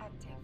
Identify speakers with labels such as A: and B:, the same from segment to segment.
A: active.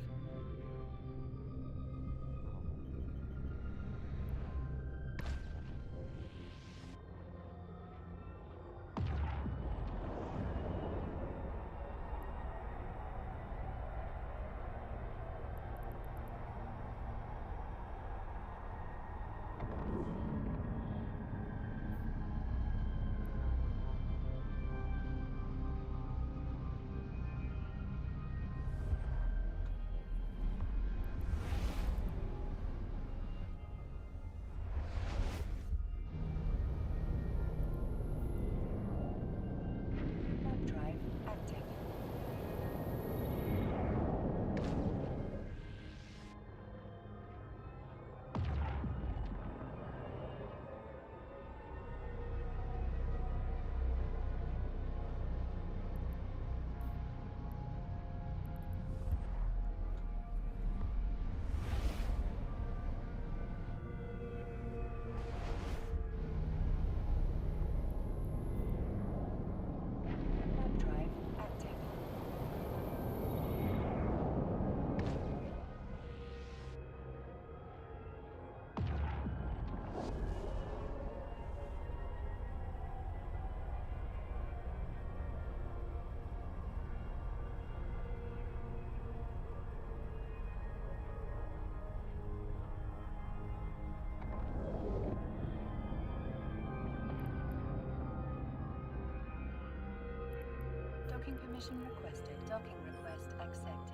A: Docking permission requested. Docking request accepted.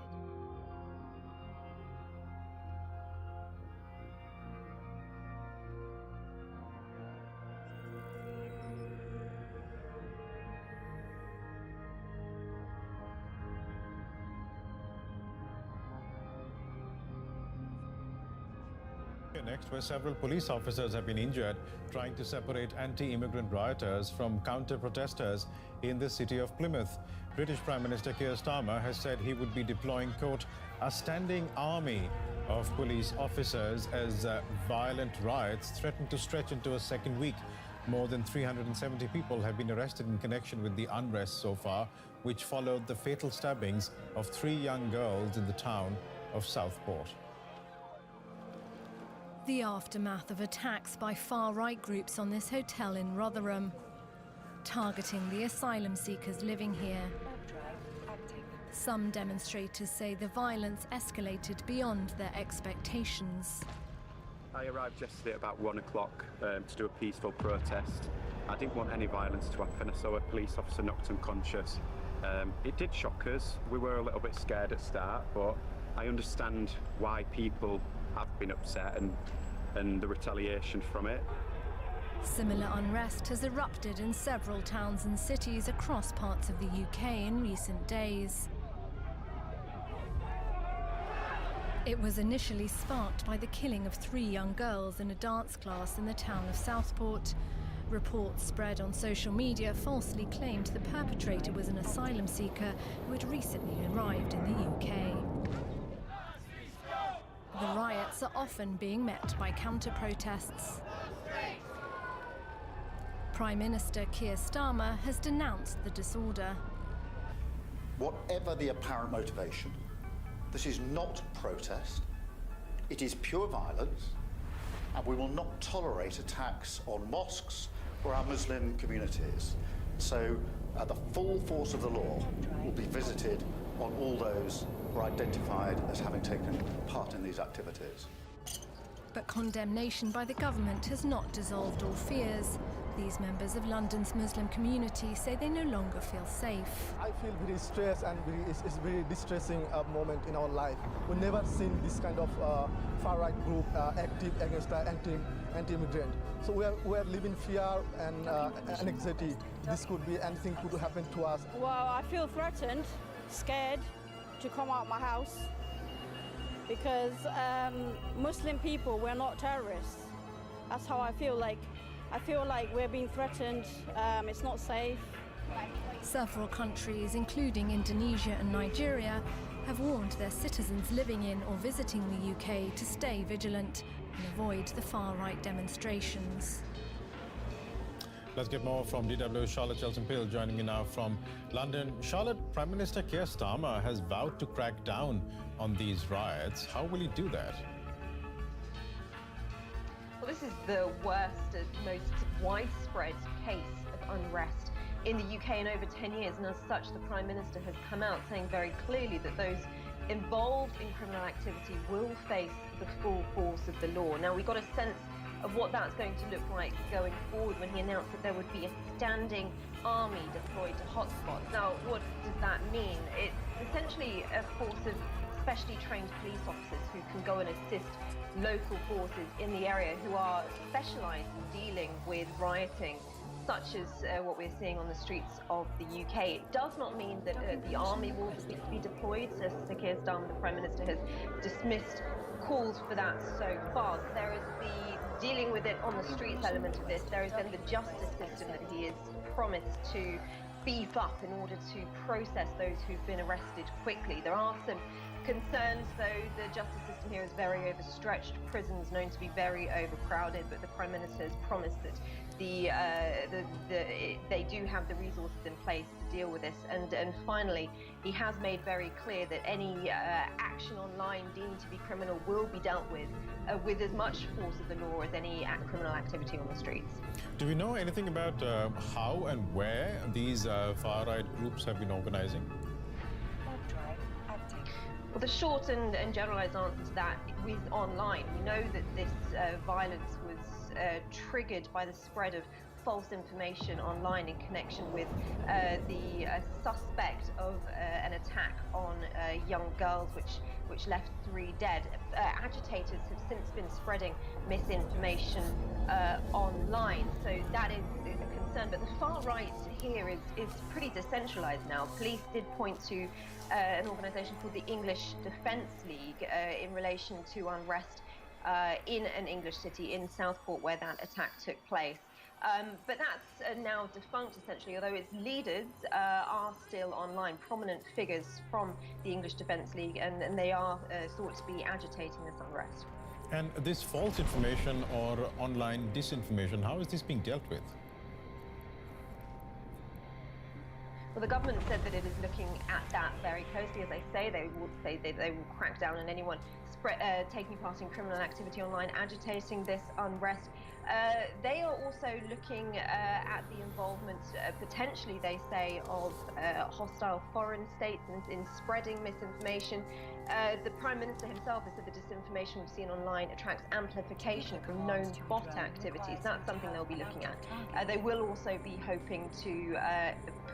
B: Next, where several police officers have been injured trying to separate anti-immigrant rioters from counter-protesters in the city of Plymouth. British Prime Minister Keir Starmer has said he would be deploying, quote, a standing army of police officers as violent riots threaten to stretch into a second week. More than 370 people have been arrested in connection with the unrest so far, which followed the fatal stabbings of 3 young girls in the town of Southport.
C: The aftermath of attacks by far-right groups on this hotel in Rotherham, targeting the asylum seekers living here. Some demonstrators say the violence escalated beyond their expectations.
D: I arrived yesterday at about 1 o'clock to do a peaceful protest. I didn't want any violence to happen. I saw a police officer knocked unconscious. It did shock us. We were a little bit scared at start, but I understand why people have been upset and the retaliation from it.
C: Similar unrest has erupted in several towns and cities across parts of the UK in recent days. It was initially sparked by the killing of 3 young girls in a dance class in the town of Southport. Reports spread on social media falsely claimed the perpetrator was an asylum seeker who had recently arrived in the UK. The riots are often being met by counter-protests. Prime Minister Keir Starmer has denounced the disorder.
E: Whatever the apparent motivation, this is not protest, it is pure violence, and we will not tolerate attacks on mosques or our Muslim communities. So the full force of the law will be visited on all those who are identified as having taken part in these activities.
C: But condemnation by the government has not dissolved all fears. These members of London's Muslim community say they no longer feel safe.
F: I feel very stressed and it's very distressing moment in our life. We've never seen this kind of far-right group active against anti-immigrant. So we are living fear and anxiety. This could be anything could happen to us.
G: Well, I feel threatened, scared to come out of my house because Muslim people, we're not terrorists. That's how I feel like. I feel like we're being threatened, it's not safe.
C: Several countries, including Indonesia and Nigeria, have warned their citizens living in or visiting the UK to stay vigilant and avoid the far-right demonstrations.
B: Let's get more from DW Charlotte Cheltenham-Pill joining me now from London. Charlotte, Prime Minister Keir Starmer has vowed to crack down on these riots. How will he do that?
H: Well, this is the worst and most widespread case of unrest in the UK in over 10 years, and as such, the Prime Minister has come out saying very clearly that those involved in criminal activity will face the full force of the law. Now, we got a sense of what that's going to look like going forward when he announced that there would be a standing army deployed to hotspots. Now, what does that mean? It's essentially a force of specially trained police officers who can go and assist local forces in the area who are specialised in dealing with rioting, such as what we're seeing on the streets of the UK. It does not mean that the army will be deployed. Sir Keir Starmer, the Prime Minister, has dismissed calls for that so far. There is the dealing with it on the streets element of this. There is then the justice system that he has promised to beef up in order to process those who've been arrested quickly. There are some concerns, though. The justice system here is very overstretched. Prisons known to be very overcrowded, but the Prime Minister has promised that they do have the resources in place to deal with this. And finally, he has made very clear that any action online deemed to be criminal will be dealt with as much force of the law as any criminal activity on the streets.
B: Do we know anything about how and where these far-right groups have been organizing?
H: Well, the short and generalised answer to that is online. We know that this violence was triggered by the spread of false information online in connection with the suspect of an attack on young girls, which left 3 dead. Agitators have since been spreading misinformation online, so that is a concern. But the far right here is pretty decentralised now. Police did point to an organisation called the English Defence League in relation to unrest in an English city in Southport where that attack took place. But that's now defunct, essentially, although its leaders are still online, prominent figures from the English Defence League, and they are thought to be agitating this unrest.
B: And this false information or online disinformation, how is this being dealt with?
H: Well, the government said that it is looking at that very closely. As I say, they will crack down on anyone taking part in criminal activity online, agitating this unrest. They are also looking at the involvement, potentially, they say, of hostile foreign states in spreading misinformation. The Prime Minister himself has said the disinformation we've seen online attracts amplification from known bot activities. That's something they'll be looking at. They will also be hoping to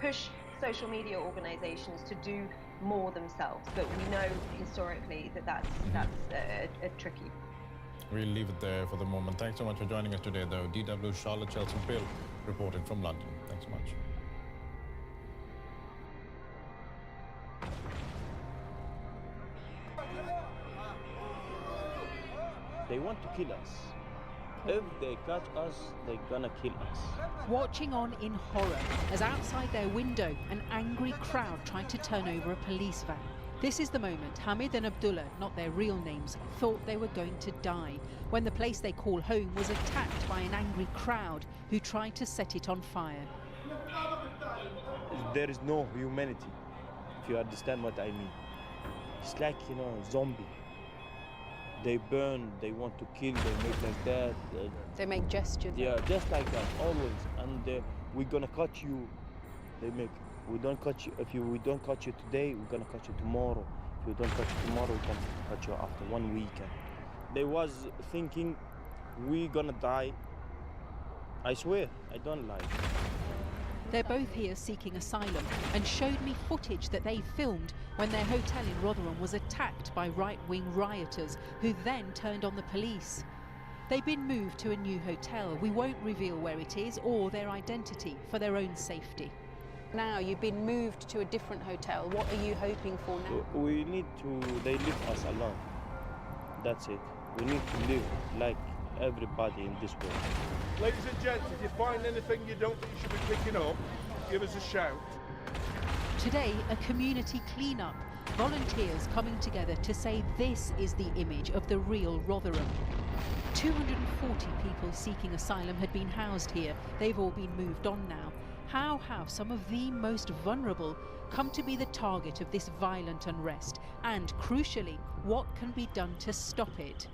H: push social media organisations to do more themselves, but we know historically that that's tricky.
B: We'll leave it there for the moment. Thanks so much for joining us today, though. DW Charlotte Cheltenham-Pill reporting from London. Thanks so much.
I: They want to kill us. If they catch us, they're gonna kill us.
J: Watching on in horror as outside their window an angry crowd tried to turn over a police van. This is the moment Hamid and Abdullah, not their real names, thought they were going to die when the place they call home was attacked by an angry crowd who tried to set it on fire.
I: There is no humanity, if you understand what I mean. It's like, zombie. They burn, they want to kill, they make like that.
K: They make gestures.
I: Yeah, just like that, always. And we're gonna catch you. They make, we don't catch you, we don't catch you today, we're gonna catch you tomorrow. If we don't catch you tomorrow, we can catch you after 1 weekend. They was thinking, we're gonna die. I swear, I don't lie.
J: They're both here seeking asylum and showed me footage that they filmed when their hotel in Rotherham was attacked by right-wing rioters who then turned on the police. They've been moved to a new hotel. We won't reveal where it is or their identity for their own safety.
K: Now you've been moved to a different hotel. What are you hoping for now?
I: We need to, they leave us alone. That's it. We need to live like everybody in this world.
L: Ladies and gents, if you find anything you don't think you should be picking up, give us a shout.
J: Today, a community clean-up. Volunteers coming together to say this is the image of the real Rotherham. 240 people seeking asylum had been housed here. They've all been moved on now. How have some of the most vulnerable come to be the target of this violent unrest? And crucially, what can be done to stop it?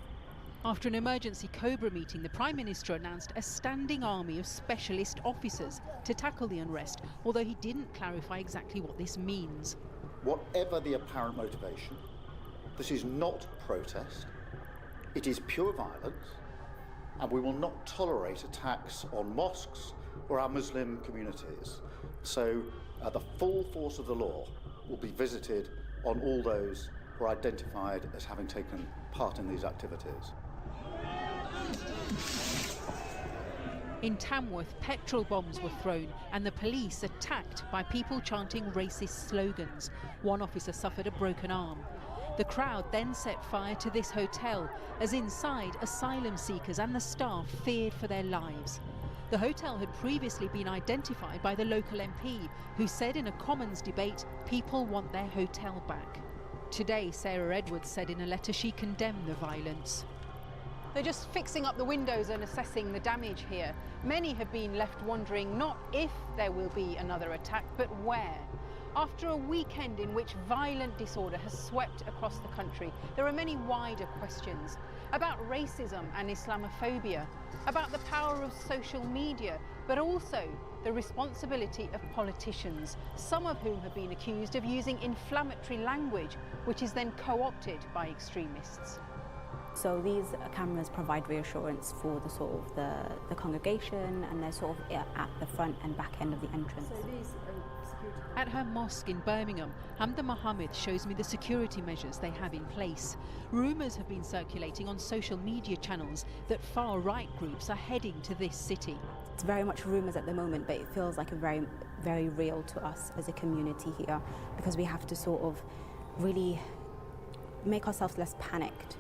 J: After an emergency Cobra meeting, the Prime Minister announced a standing army of specialist officers to tackle the unrest, although he didn't clarify exactly what this means.
E: Whatever the apparent motivation, this is not protest, it is pure violence, and we will not tolerate attacks on mosques or our Muslim communities. So the full force of the law will be visited on all those who are identified as having taken part in these activities.
J: In Tamworth, petrol bombs were thrown and the police attacked by people chanting racist slogans. One officer suffered a broken arm. The crowd then set fire to this hotel, as inside asylum seekers and the staff feared for their lives. The hotel had previously been identified by the local MP, who said in a Commons debate, people want their hotel back. Today, Sarah Edwards said in a letter she condemned the violence.
K: They're just fixing up the windows and assessing the damage here. Many have been left wondering not if there will be another attack, but where. After a weekend in which violent disorder has swept across the country, there are many wider questions about racism and Islamophobia, about the power of social media, but also the responsibility of politicians, some of whom have been accused of using inflammatory language, which is then co-opted by extremists.
M: So these cameras provide reassurance for the sort of the congregation, and they're sort of at the front and back end of the entrance.
K: So these are security.
J: At her mosque in Birmingham, Hamda Mohammed shows me the security measures they have in place. Rumours have been circulating on social media channels that far-right groups are heading to this city.
M: It's very much rumours at the moment, but it feels like a very, very real to us as a community here, because we have to sort of really make ourselves less panicked.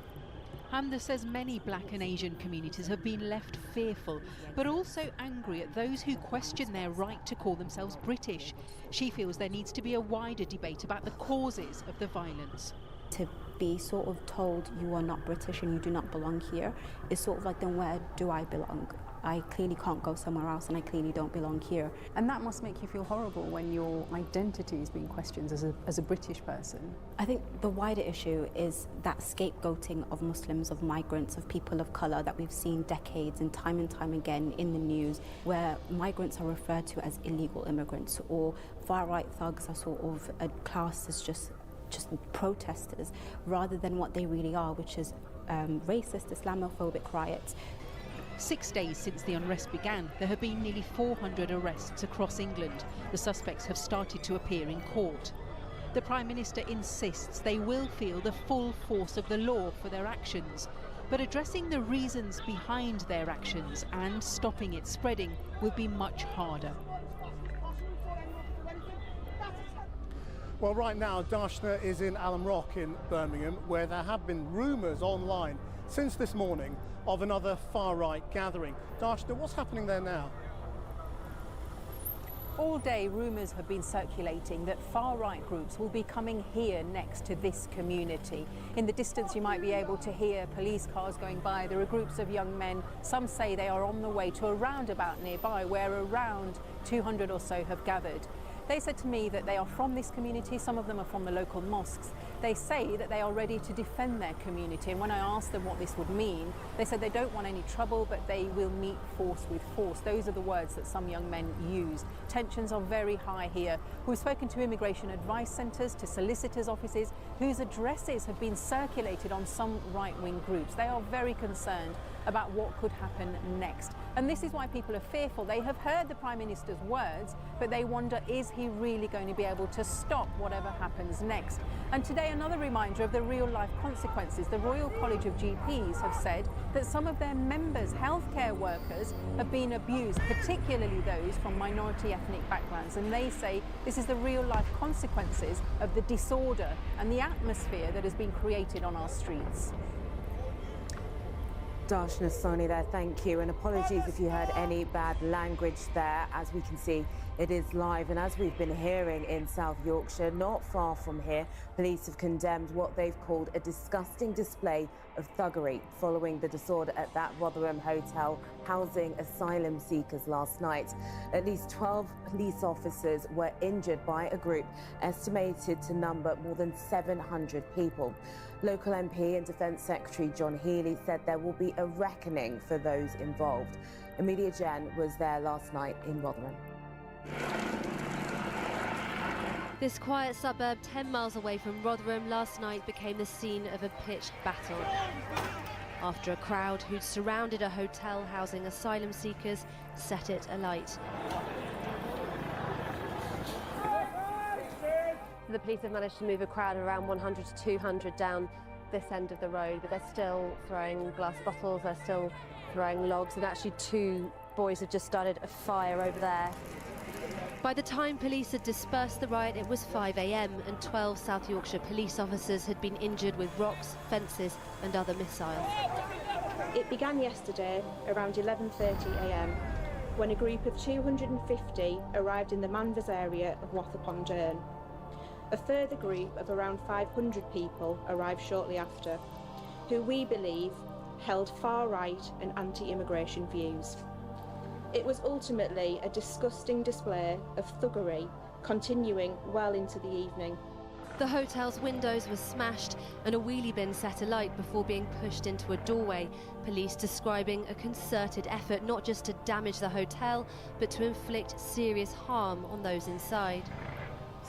J: Hamda says many black and Asian communities have been left fearful, but also angry at those who question their right to call themselves British. She feels there needs to be a wider debate about the causes of the violence.
M: To be sort of told you are not British and you do not belong here is sort of like, then where do I belong? I clearly can't go somewhere else, and I clearly don't belong here.
K: And that must make you feel horrible when your identity is being questioned as a British person.
M: I think the wider issue is that scapegoating of Muslims, of migrants, of people of colour that we've seen decades and time again in the news, where migrants are referred to as illegal immigrants, or far-right thugs are sort of classed as just protesters, rather than what they really are, which is racist, Islamophobic riots.
J: 6 days since the unrest began, there have been nearly 400 arrests across England. The suspects have started to appear in court. The Prime Minister insists they will feel the full force of the law for their actions, but addressing the reasons behind their actions and stopping it spreading will be much harder.
N: Well, right now, Darshna is in Alum Rock in Birmingham, where there have been rumours online since this morning of another far-right gathering. Darshna, what's happening there now?
K: All day, rumours have been circulating that far-right groups will be coming here next to this community. In the distance, you might be able to hear police cars going by. There are groups of young men. Some say they are on the way to a roundabout nearby, where around 200 or so have gathered. They said to me that they are from this community. Some of them are from the local mosques. They say that they are ready to defend their community, and when I asked them what this would mean, they said they don't want any trouble, but they will meet force with force. Those are the words that some young men use. Tensions are very high here. We've spoken to immigration advice centres, to solicitors' offices, whose addresses have been circulated on some right-wing groups. They are very concerned about what could happen next. And this is why people are fearful. They have heard the Prime Minister's words, but they wonder, is he really going to be able to stop whatever happens next? And today, another reminder of the real-life consequences. The Royal College of GPs have said that some of their members, healthcare workers, have been abused, particularly those from minority ethnic backgrounds. And they say this is the real-life consequences of the disorder and the atmosphere that has been created on our streets.
O: Darshna Soni there, thank you, and apologies if you heard any bad language there. As we can see, It is live, and as we've been hearing in South Yorkshire, not far from here, police have condemned what they've called a disgusting display of thuggery following the disorder at that Rotherham hotel housing asylum seekers last night. At least 12 police officers were injured by a group estimated to number more than 700 people. Local MP and Defence Secretary John Healey said there will be a reckoning for those involved. Amelia Jen was there last night in Rotherham.
P: This quiet suburb 10 miles away from Rotherham last night became the scene of a pitched battle after a crowd who'd surrounded a hotel housing asylum seekers set it alight.
Q: The police have managed to move a crowd of around 100 to 200 down this end of the road, but they're still throwing glass bottles, they're still throwing logs, and actually 2 boys have just started a fire over there.
P: By the time police had dispersed the riot, it was 5 a.m. and 12 South Yorkshire police officers had been injured with rocks, fences and other missiles.
R: It began yesterday around 11:30 a.m. when a group of 250 arrived in the Manvers area of Wath-upon-Dearne. A further group of around 500 people arrived shortly after, who we believe held far-right and anti-immigration views. It was ultimately a disgusting display of thuggery, continuing well into the evening.
P: The hotel's windows were smashed and a wheelie bin set alight before being pushed into a doorway, police describing a concerted effort not just to damage the hotel, but to inflict serious harm on those inside.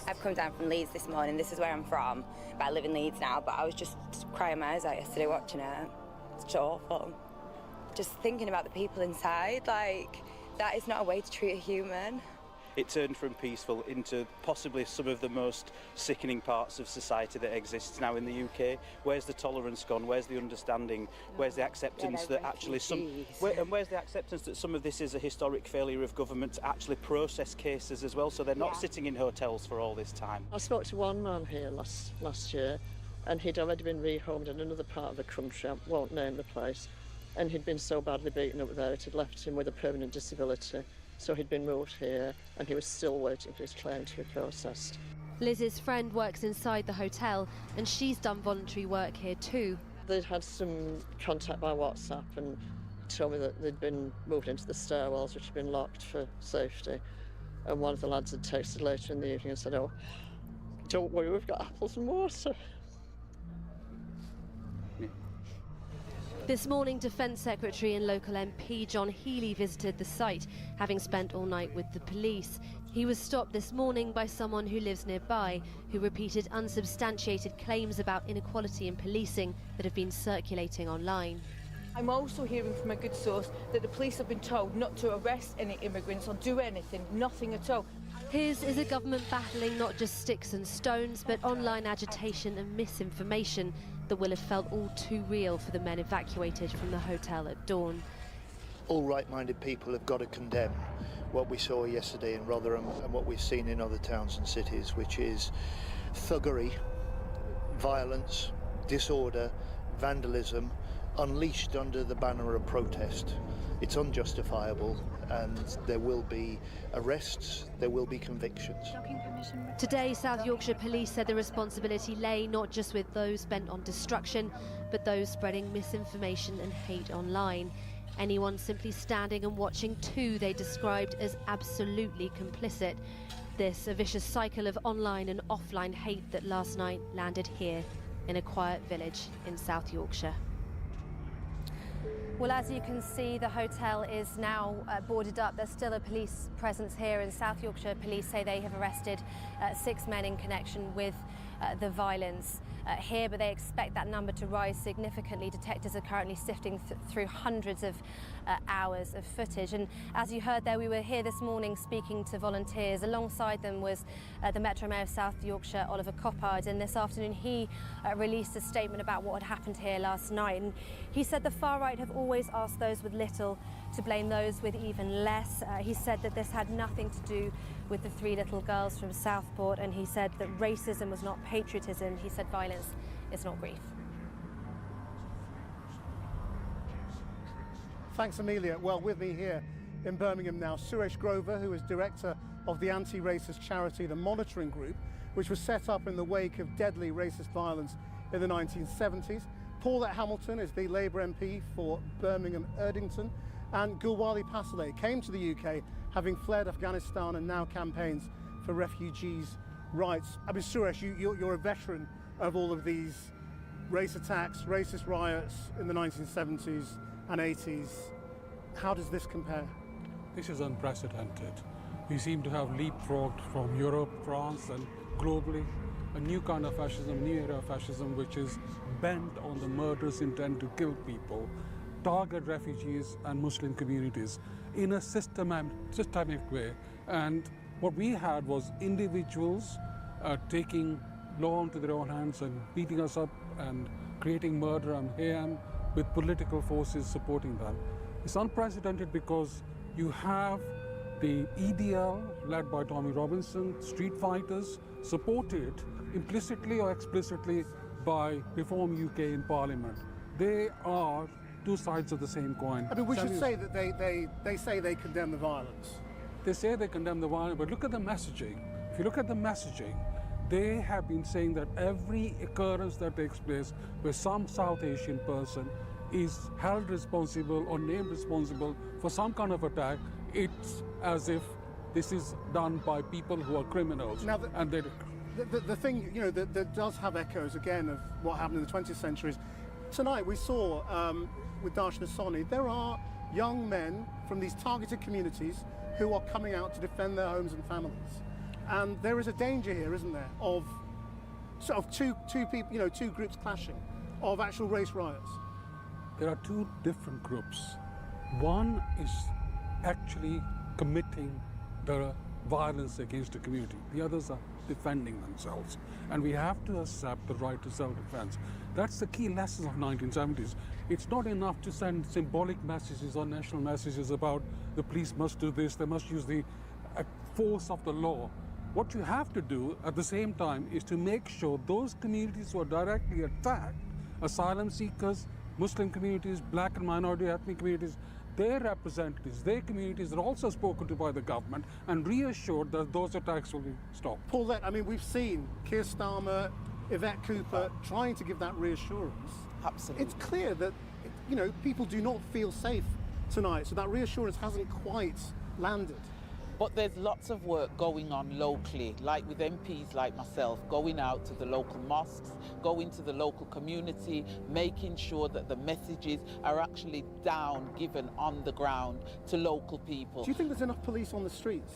S: I've come down from Leeds this morning. This is where I'm from, but I live in Leeds now, but I was just crying my eyes out yesterday watching it. It's just awful. Just thinking about the people inside, like, that is not a way to treat a human.
T: It turned from peaceful into possibly some of the most sickening parts of society that exists now in the UK. Where's the tolerance gone? Where's the understanding? Where's the acceptance that actually where's the acceptance that some of this is a historic failure of government to actually process cases as well, so they're not sitting in hotels for all this time?
U: I spoke to one man here last year, and he'd already been rehomed in another part of the country, I won't name the place, and he'd been so badly beaten up there it had left him with a permanent disability. So he'd been moved here and he was still waiting for his claim to be processed.
P: Liz's friend works inside the hotel and she's done voluntary work here too.
U: They'd had some contact by WhatsApp and told me that they'd been moved into the stairwells, which had been locked for safety. And one of the lads had texted later in the evening and said, "Oh, don't worry, we've got apples and water."
P: This morning, Defence Secretary and local MP John Healey visited the site, having spent all night with the police. He was stopped this morning by someone who lives nearby, who repeated unsubstantiated claims about inequality in policing that have been circulating online.
V: I'm also hearing from a good source that the police have been told not to arrest any immigrants or do anything, nothing at all.
P: His is a government battling not just sticks and stones, but online agitation and misinformation that will have felt all too real for the men evacuated from the hotel at dawn.
W: All right-minded people have got to condemn what we saw yesterday in Rotherham and what we've seen in other towns and cities, which is thuggery, violence, disorder, vandalism, unleashed under the banner of protest. It's unjustifiable, and there will be arrests, there will be convictions.
P: Today, South Yorkshire Police said the responsibility lay not just with those bent on destruction, but those spreading misinformation and hate online. Anyone simply standing and watching too, they described as absolutely complicit. This a vicious cycle of online and offline hate that last night landed here in a quiet village in South Yorkshire.
X: Well, as you can see, the hotel is now boarded up. There's still a police presence here, and South Yorkshire Police say they have arrested 6 men in connection with the violence here, but they expect that number to rise significantly. Detectives are currently sifting through hundreds of hours of footage. And as you heard there, we were here this morning speaking to volunteers. Alongside them was the Metro Mayor of South Yorkshire, Oliver Coppard, and this afternoon he released a statement about what had happened here last night. And he said the far right have always asked those with little to blame those with even less. He said that this had nothing to do with the 3 little girls from Southport, and he said that racism was not patriotism. He said violence is not grief.
N: Thanks, Amelia. Well, with me here in Birmingham now, Suresh Grover, who is Director of the anti-racist charity, the Monitoring Group, which was set up in the wake of deadly racist violence in the 1970s. Paulette Hamilton is the Labour MP for Birmingham Erdington, and Gulwali Pasoleh came to the UK having fled Afghanistan and now campaigns for refugees' rights. I mean, Suresh, you're a veteran of all of these race attacks, racist riots in the 1970s and 80s. How does this compare?
A: This is unprecedented. We seem to have leapfrogged from Europe, France, and globally a new kind of fascism, a new era of fascism, which is bent on the murderous intent to kill people, target refugees and Muslim communities in a systemic way. And what we had was individuals taking law into their own hands and beating us up and creating murder and mayhem with political forces supporting them. It's unprecedented because you have the EDL, led by Tommy Robinson, street fighters, supported implicitly or explicitly by Reform UK in Parliament. They are two sides of the same coin.
N: I mean, we should say that they say they condemn the violence.
A: They say they condemn the violence, but look at the messaging. If you look at the messaging, they have been saying that every occurrence that takes place where some South Asian person is held responsible or named responsible for some kind of attack, it's as if this is done by people who are criminals.
N: Now, the thing, you know, that does have echoes again of what happened in the 20th century is tonight we saw with Darshna Soni, there are young men from these targeted communities who are coming out to defend their homes and families. And there is a danger here, isn't there, of sort of two people, you know, two groups clashing, of actual race riots.
A: There are two different groups. One is actually committing the violence against the community. The others are defending themselves. And we have to accept the right to self-defense. That's the key lesson of 1970s. It's not enough to send symbolic messages or national messages about the police must do this, they must use the force of the law. What you have to do at the same time is to make sure those communities who are directly attacked, asylum seekers, Muslim communities, black and minority ethnic communities, their representatives, their communities are also spoken to by the government and reassured that those attacks will be stopped.
N: Paulette, I mean, we've seen Keir Starmer, Yvette Cooper trying to give that reassurance.
D: Absolutely.
N: It's clear that, you know, people do not feel safe tonight, so that reassurance hasn't quite landed.
D: But there's lots of work going on locally, like with MPs like myself, going out to the local mosques, going to the local community, making sure that the messages are actually given on the ground to local people.
N: Do you think there's enough police on the streets?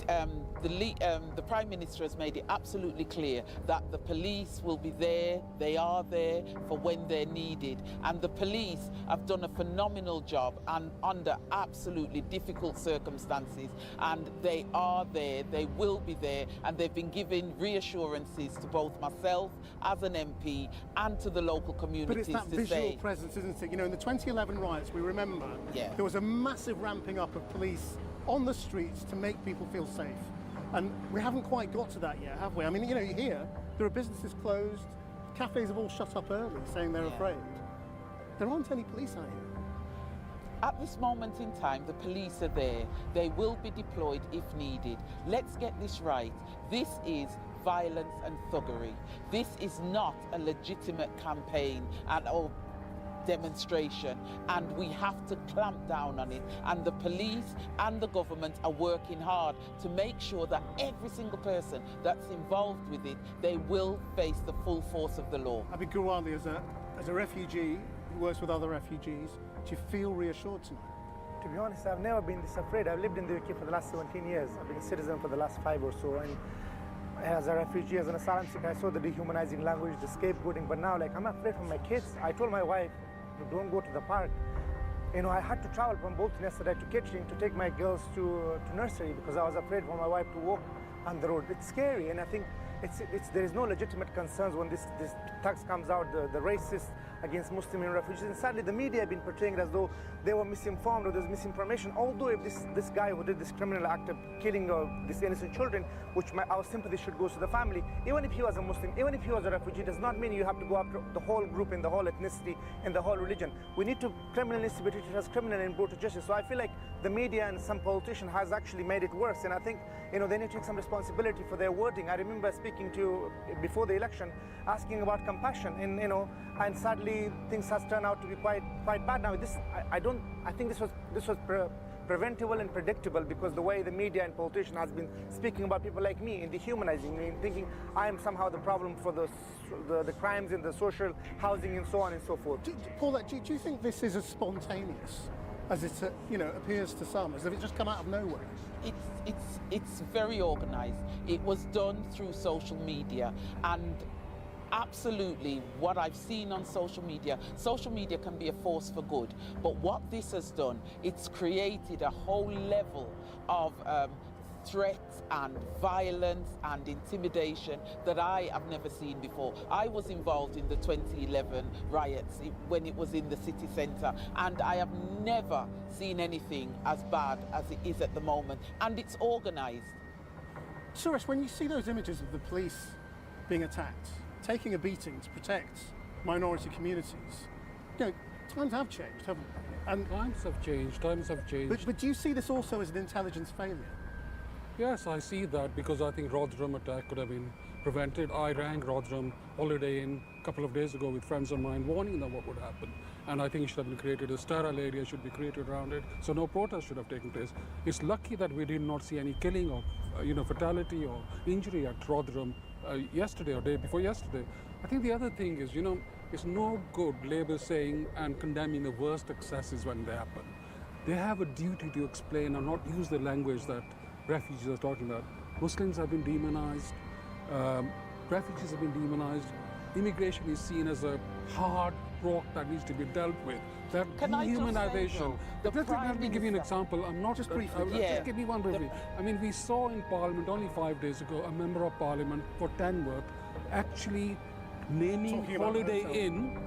D: The Prime Minister has made it absolutely clear that the police will be there, they are there for when they're needed. And the police have done a phenomenal job and under absolutely difficult circumstances. And they are there, they will be there, and they've been giving reassurances to both myself as an MP and to the local communities.
N: But it's that visual presence, isn't it? You know, in the 2011 riots, we remember there was a massive ramping up of police on the streets to make people feel safe. And we haven't quite got to that yet, have we? I mean, you know, here, there are businesses closed, cafes have all shut up early, saying they're afraid. There aren't any police out here.
D: At this moment in time, the police are there. They will be deployed if needed. Let's get this right. This is violence and thuggery. This is not a legitimate campaign or demonstration, and we have to clamp down on it. And the police and the government are working hard to make sure that every single person that's involved with it, they will face the full force of the law.
N: Abid Gulwali, as a refugee who works with other refugees, do you feel reassured tonight?
F: To be honest, I've never been this afraid. I've lived in the UK for the last 17 years. I've been a citizen for the last 5 or so, and as a refugee, as an asylum seeker, I saw the dehumanizing language, the scapegoating, but now, like, I'm afraid for my kids. I told my wife, don't go to the park. You know, I had to travel from Bolton yesterday to Kettering to take my girls to nursery because I was afraid for my wife to walk on the road. It's scary, and I think there is no legitimate concerns when this text comes out, the racist against Muslim refugees. And sadly, the media have been portraying it as though they were misinformed or there's misinformation. Although if this guy who did this criminal act of killing these innocent children, which our sympathy should go to the family, even if he was a Muslim, even if he was a refugee, does not mean you have to go after the whole group and the whole ethnicity and the whole religion. We need to criminal needs to be treated as criminal and brought to justice. So I feel like the media and some politician has actually made it worse, and I think they need to take some responsibility for their wording. I remember speaking to you before the election, asking about compassion, and and sadly things has turned out to be quite bad now. I think this was preventable and predictable, because the way the media and politician has been speaking about people like me and dehumanizing me and thinking I am somehow the problem for the crimes in the social housing and so on and so forth.
N: Paulette, do you think this is as spontaneous as it appears to some, as if it's just come out of nowhere?
D: It's very organised. It was done through social media, and absolutely what I've seen on social media can be a force for good, but what this has done, it's created a whole level of threats and violence and intimidation that I have never seen before. I was involved in the 2011 riots when it was in the city centre, and I have never seen anything as bad as it is at the moment, and it's organised.
N: Suresh, when you see those images of the police being attacked, taking a beating to protect minority communities, times have changed, haven't they? And
A: times have changed.
N: But do you see this also as an intelligence failure?
A: Yes, I see that, because I think Rotherham attack could have been prevented. I rang Rotherham Holiday Inn a couple of days ago with friends of mine, warning them what would happen. And I think it should have been created, a sterile area should be created around it, so no protest should have taken place. It's lucky that we did not see any killing or fatality or injury at Rotherham yesterday or day before yesterday. I think the other thing is, it's no good Labour saying and condemning the worst excesses when they happen. They have a duty to explain and not use the language that refugees are talking about. Muslims have been demonized, refugees have been demonized, immigration is seen as a hard rock that needs to be dealt with. That dehumanization. Let me give you an example. I'm not just briefly. Just give me one briefly. I mean, we saw in Parliament only 5 days ago a member of Parliament for Tamworth actually naming Holiday Inn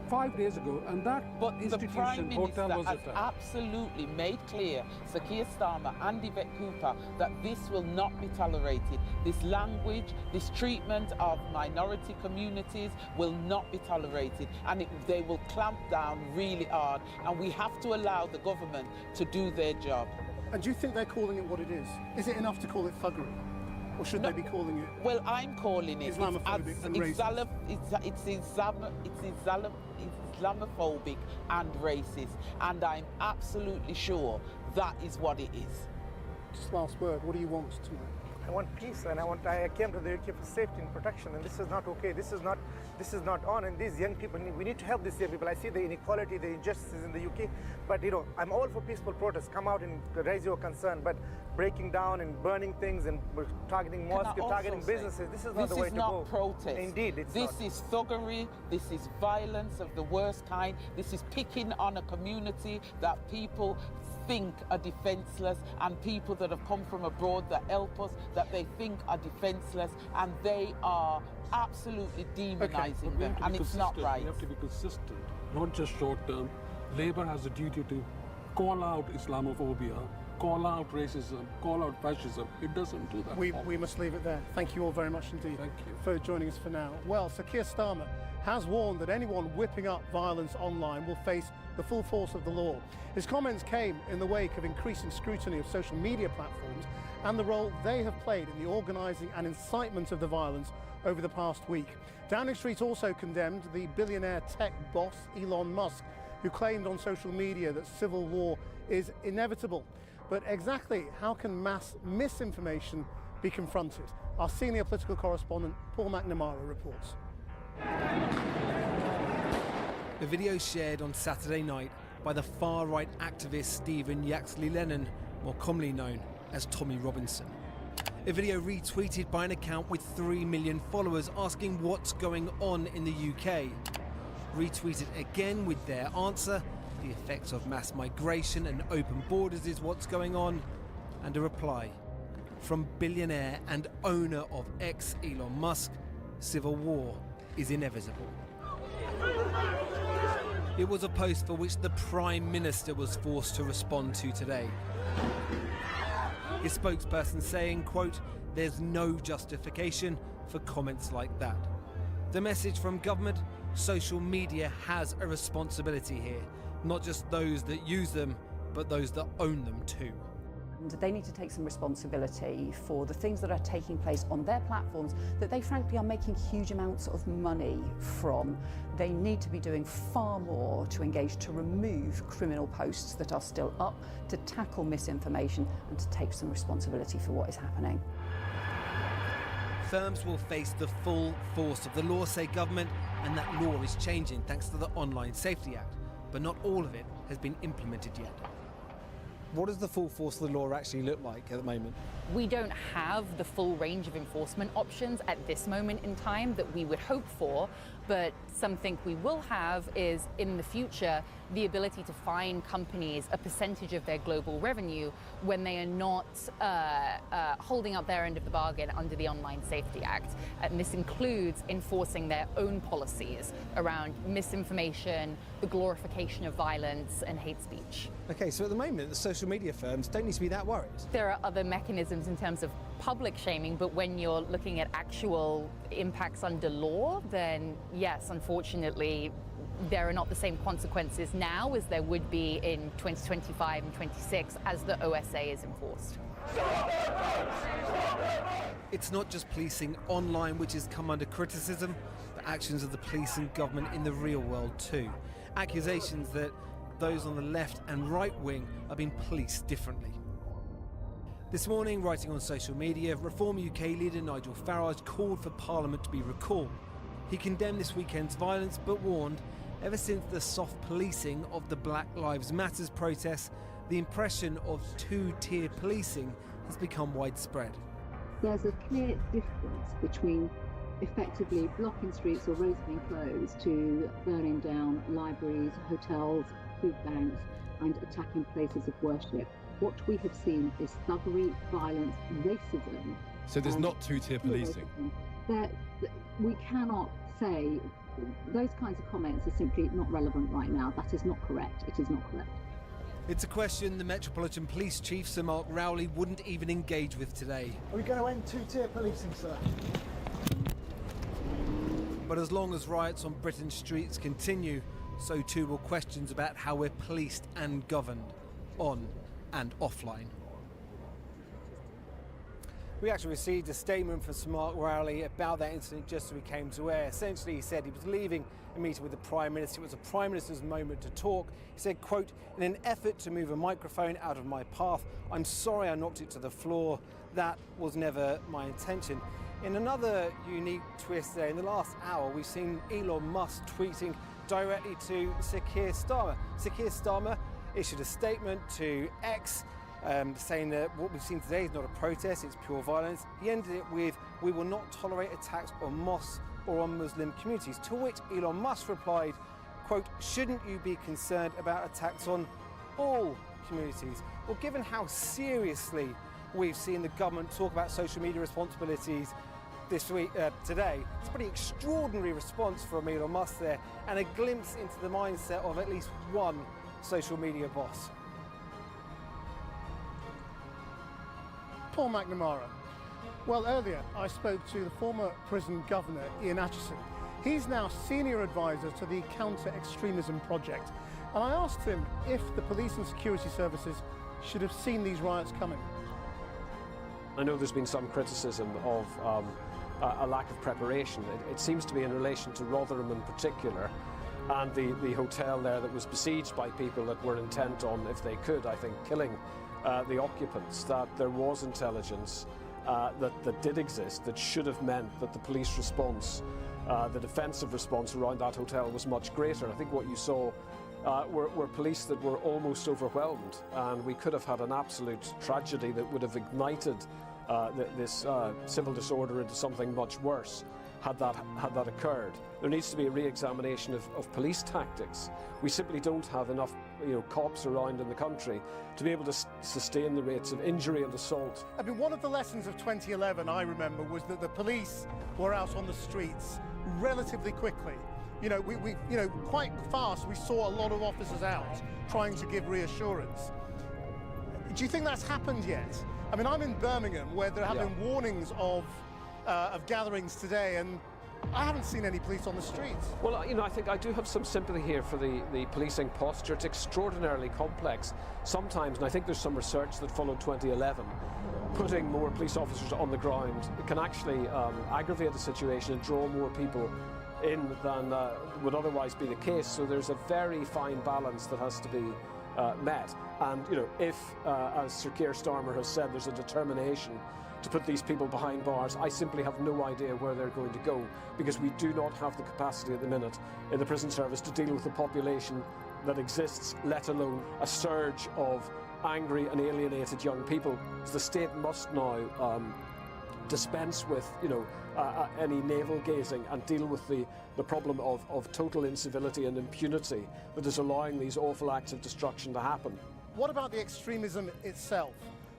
A: 5 days ago, and that institution, hotel, was attacked.
D: Absolutely made clear, Sir Keir Starmer and Yvette Cooper, that this will not be tolerated. This language, this treatment of minority communities will not be tolerated, and they will clamp down really hard, and we have to allow the government to do their job.
N: And do you think they're calling it what it is? Is it enough to call it thuggery? Or should they be calling it?
D: Well, I'm calling it
N: Islamophobic and racist.
D: It's Islamophobic and racist, and I'm absolutely sure that is what it is.
N: Just last word, what do you want tonight?
F: I want peace, and I came to the UK for safety and protection, and this is not okay. This is not on, and these young people, we need to help these young people. I see the inequality, the injustices in the UK, but I'm all for peaceful protests. Come out and raise your concern, but breaking down and burning things and targeting mosques, targeting businesses, this is not the way to go.
D: This is not protest.
F: Indeed, it's not.
D: This is thuggery, this is violence of the worst kind, this is picking on a community that people think are defenceless, and people that have come from abroad that help us, that they think are defenceless, and they are absolutely demonising them, and it's not right.
A: We have to be consistent, not just short term. Labour has a duty to call out Islamophobia, call out racism, call out fascism. It doesn't do that.
N: We must leave it there. Thank you all very much indeed for joining us for now. Well, Sir Keir Starmer has warned that anyone whipping up violence online will face the full force of the law. His comments came in the wake of increasing scrutiny of social media platforms and the role they have played in the organising and incitement of the violence over the past week. Downing Street also condemned the billionaire tech boss Elon Musk, who claimed on social media that civil war is inevitable. But exactly how can mass misinformation be confronted? Our senior political correspondent Paul McNamara reports.
B: The video shared on Saturday night by the far-right activist Stephen Yaxley-Lennon, more commonly known as Tommy Robinson. A video retweeted by an account with 3 million followers asking what's going on in the UK. Retweeted again with their answer, the effects of mass migration and open borders is what's going on, and a reply from billionaire and owner of X, Elon Musk: civil war is inevitable. It was a post for which the Prime Minister was forced to respond to today. His spokesperson saying, quote, "There's no justification for comments like that." The message from government: social media has a responsibility here. Not just those that use them, but those that own them too.
C: And they need to take some responsibility for the things that are taking place on their platforms that they frankly are making huge amounts of money from. They need to be doing far more to engage to remove criminal posts that are still up, to tackle misinformation and to take some responsibility for what is happening.
B: Firms will face the full force of the law, say government, and that law is changing thanks to the Online Safety Act. But not all of it has been implemented yet. What does the full force of the law actually look like at the moment?
G: We don't have the full range of enforcement options at this moment in time that we would hope for, but something we will have is, in the future, the ability to fine companies a percentage of their global revenue when they are not holding up their end of the bargain under the Online Safety Act. And this includes enforcing their own policies around misinformation, the glorification of violence and hate speech.
B: Okay, so at the moment, the social media firms don't need to be that worried.
G: There are other mechanisms in terms of public shaming, but when you're looking at actual impacts under law, then yes, unfortunately, there are not the same consequences now as there would be in 2025 and 26 as the OSA is enforced.
B: It's not just policing online which has come under criticism, but actions of the police and government in the real world too. Accusations that those on the left and right wing are being policed differently. This morning, writing on social media, Reform UK leader Nigel Farage called for Parliament to be recalled. He condemned this weekend's violence but warned, ever since the soft policing of the Black Lives Matter protests, the impression of two-tier policing has become widespread.
H: There's a clear difference between effectively blocking streets or roads being closed to burning down libraries, hotels, food banks and attacking places of worship. What we have seen is thuggery, violence, racism.
I: So there's not two-tier policing?
H: We cannot say those kinds of comments are simply not relevant right now. That is not correct. It is not correct.
B: It's a question the Metropolitan Police Chief, Sir Mark Rowley, wouldn't even engage with today.
Y: Are we going to end two-tier policing, sir?
B: But as long as riots on Britain's streets continue, so too will questions about how we're policed and governed, on and offline. We actually received a statement from Sir Mark Rowley about that incident just as we came to air. Essentially, he said he was leaving a meeting with the Prime Minister. It was the Prime Minister's moment to talk. He said, quote, "In an effort to move a microphone out of my path, I'm sorry I knocked it to the floor. That was never my intention." In another unique twist there, in the last hour, we've seen Elon Musk tweeting directly to Sir Keir Starmer. Sir Keir Starmer issued a statement to X saying that what we've seen today is not a protest, it's pure violence. He ended it with, "We will not tolerate attacks on mosques or on Muslim communities," to which Elon Musk replied, quote, "Shouldn't you be concerned about attacks on all communities?" Well, given how seriously we've seen the government talk about social media responsibilities this week, today, it's a pretty extraordinary response from Elon Musk there, and a glimpse into the mindset of at least one social media boss.
N: Paul McNamara. Well, earlier I spoke to the former prison governor, Ian Acheson. He's now senior advisor to the Counter-Extremism Project. And I asked him if the police and security services should have seen these riots coming.
Z: I know there's been some criticism of a lack of preparation. It seems to be in relation to Rotherham in particular, and the hotel there that was besieged by people that were intent on, if they could, I think, killing the occupants, that there was intelligence that did exist that should have meant that the police response, the defensive response around that hotel was much greater. I think what you saw were police that were almost overwhelmed, and we could have had an absolute tragedy that would have ignited this civil disorder into something much worse had that occurred. There needs to be a re-examination of police tactics. We simply don't have enough cops around in the country to be able to sustain the rates of injury and assault.
N: I mean, one of the lessons of 2011, I remember, was that the police were out on the streets relatively quickly You know, we quite fast we saw a lot of officers out trying to give reassurance. Do you think that's happened yet? I mean, I'm in Birmingham, where there have been warnings of gatherings today, and I haven't seen any police on the streets.
Z: Well, you know, I think I do have some sympathy here for the policing posture. It's extraordinarily complex sometimes, and I think there's some research that followed 2011. Putting more police officers on the ground can actually aggravate the situation and draw more people in than would otherwise be the case. So there's a very fine balance that has to be met. And, you know, if, as Sir Keir Starmer has said, there's a determination to put these people behind bars, I simply have no idea where they're going to go, because we do not have the capacity at the minute in the prison service to deal with the population that exists, let alone a surge of angry and alienated young people. So the state must now dispense with, you know, any navel gazing and deal with the problem of total incivility and impunity that is allowing these awful acts of destruction to happen.
N: What about the extremism itself?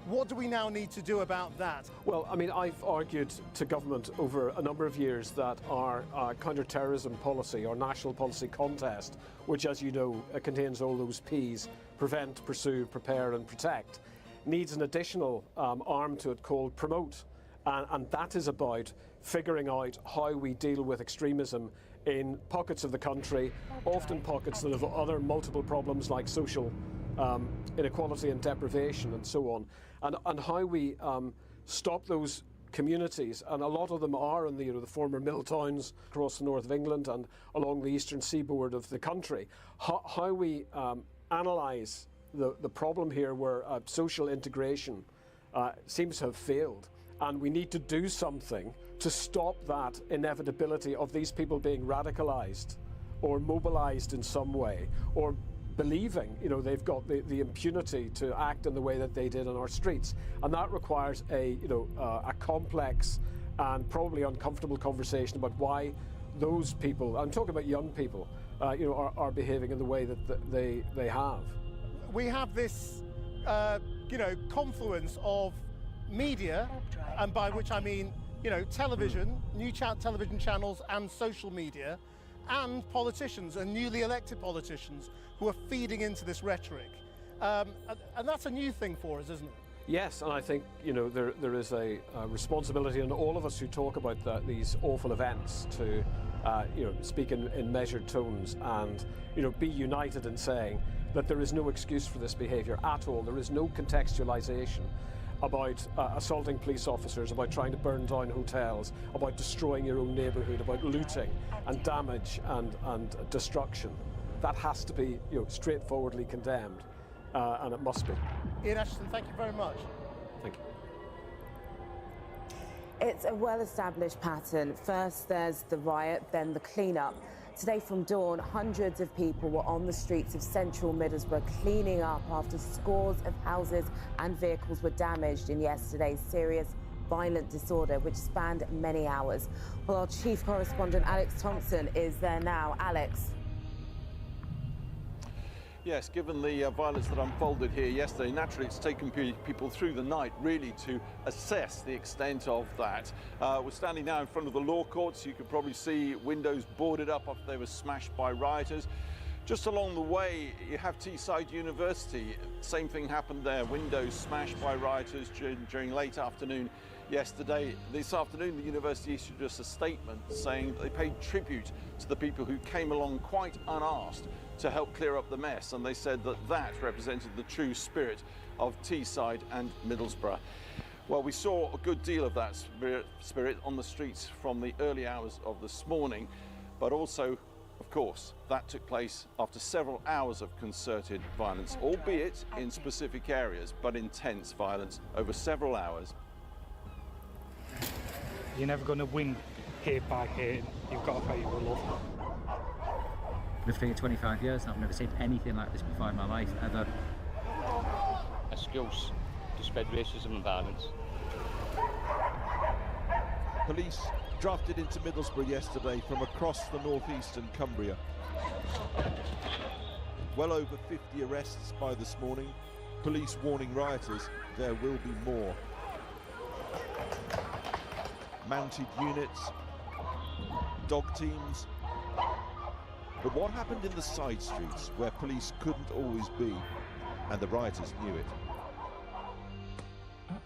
N: What do we now need to do about that?
Z: Well, I mean, I've argued to government over a number of years that our counter-terrorism policy, our national policy contest, which, as you know, contains all those Ps, prevent, pursue, prepare and protect, needs an additional arm to it called promote. And that is about figuring out how we deal with extremism in pockets of the country, often pockets that have other multiple problems like social inequality and deprivation and so on, and how we stop those communities, and a lot of them are in the former mill towns across the north of England and along the eastern seaboard of the country, how we analyse the problem here where social integration seems to have failed. And we need to do something to stop that inevitability of these people being radicalised or mobilised in some way, or believing, you know, they've got the impunity to act in the way that they did on our streets. And that requires a complex and probably uncomfortable conversation about why those people, I'm talking about young people, are behaving in the way that they have.
N: We have this, confluence of media, and by which I mean, television, new television channels and social media, and politicians and newly elected politicians who are feeding into this rhetoric. And that's a new thing for us, isn't it?
Z: Yes, and I think, there is a responsibility in all of us who talk about these awful events to, speak in measured tones and, be united in saying that there is no excuse for this behaviour at all. There is no contextualisation about assaulting police officers, about trying to burn down hotels, about destroying your own neighbourhood, about looting and damage and destruction. That has to be straightforwardly condemned, and it must be.
N: Ian Ashton, thank you very much.
Z: Thank you.
E: It's a well-established pattern. First there's the riot, then the clean-up. Today from dawn, hundreds of people were on the streets of central Middlesbrough cleaning up after scores of houses and vehicles were damaged in yesterday's serious violent disorder, which spanned many hours. Well, our chief correspondent, Alex Thompson, is there now. Alex.
J: Yes, given the violence that unfolded here yesterday, naturally it's taken people through the night really to assess the extent of that. We're standing now in front of the law courts. You could probably see windows boarded up after they were smashed by rioters. Just along the way, you have Teesside University. Same thing happened there. Windows smashed by rioters during late afternoon yesterday. This afternoon, the university issued us a statement saying that they paid tribute to the people who came along quite unasked to help clear up the mess, and they said that that represented the true spirit of Teesside and Middlesbrough. Well, we saw a good deal of that spirit on the streets from the early hours of this morning, but also, of course, that took place after several hours of concerted violence, albeit in specific areas, but intense violence over several hours.
K: You're never going to win here by here. You've got to play your love.
L: Lived here 25 years and I've never seen anything like this before in my life, ever.
M: Excuse to spread racism and violence.
O: Police drafted into Middlesbrough yesterday from across the northeastern Cumbria. Well over 50 arrests by this morning. Police warning rioters there will be more. Mounted units, dog teams, But what happened in the side streets where police couldn't always be, and the rioters knew it?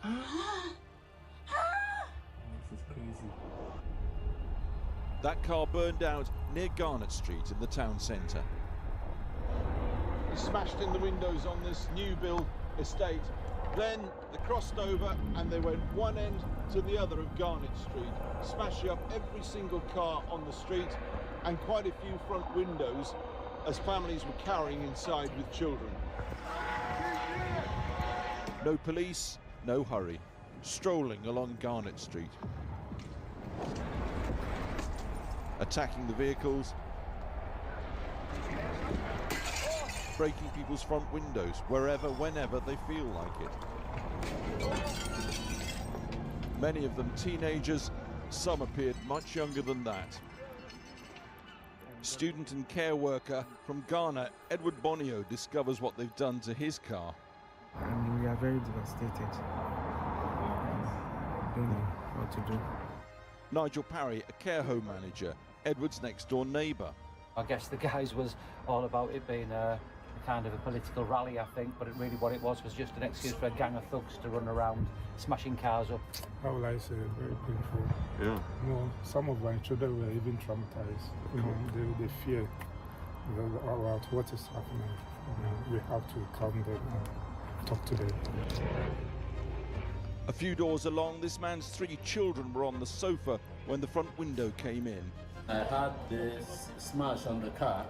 Q: This is crazy.
O: That car burned out near Garnett Street in the town centre.
J: They smashed in the windows on this new build estate. Then they crossed over and they went one end to the other of Garnett Street, smashing up every single car on the street and quite a few front windows as families were carrying inside with children.
O: No police, no hurry, strolling along Garnett Street. Attacking the vehicles, breaking people's front windows wherever, whenever they feel like it. Many of them teenagers, some appeared much younger than that. Student and care worker from Ghana, Edward Bonio, discovers what they've done to his car.
Q: We are very devastated. Don't know what to do.
O: Nigel Parry, a care home manager, Edward's next door neighbour.
L: I guess the guys was all about it being a kind of a political rally, I think, but really what it was just an excuse for a gang of thugs to run around smashing cars up.
Q: How will I say it? Very painful.
O: Yeah.
Q: No, some of my children were even traumatized. You know, they fear about what is happening. You know, we have to calm them and talk to them.
O: A few doors along, this man's 3 children were on the sofa when the front window came in.
Q: I had this smash on the car.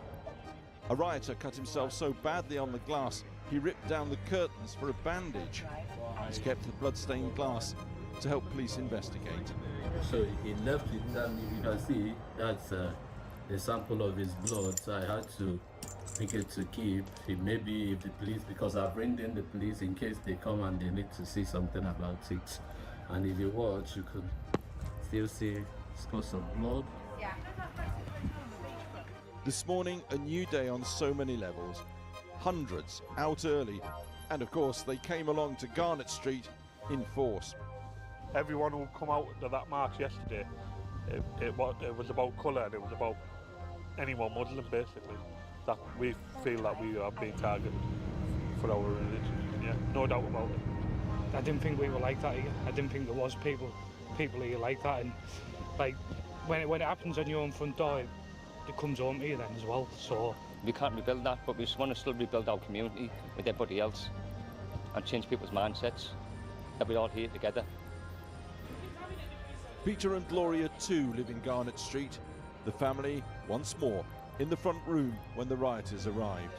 O: A rioter cut himself so badly on the glass, he ripped down the curtains for a bandage. He's kept the blood-stained glass to help police investigate.
Q: So he left it, and if you can see, that's a sample of his blood, so I had to make it to keep. Maybe if the police, because I bring in the police in case they come and they need to see something about it. And if you watch, you could still see spots of blood.
O: This morning, a new day on so many levels. Hundreds out early, and of course they came along to Garnett Street in force.
K: Everyone who come out to that march yesterday, it was about colour and it was about anyone Muslim basically. That we feel that we are being targeted for our religion. Yeah, no doubt about it.
R: I didn't think we were like that here. I didn't think there was people here like that, and like when it happens on your own front door, it comes home to you then as well. So
M: we can't rebuild that, but we just want to still rebuild our community with everybody else and change people's mindsets, that we're all here together.
O: Peter and Gloria too live in Garnett Street. The family, once more, in the front room when the rioters arrived.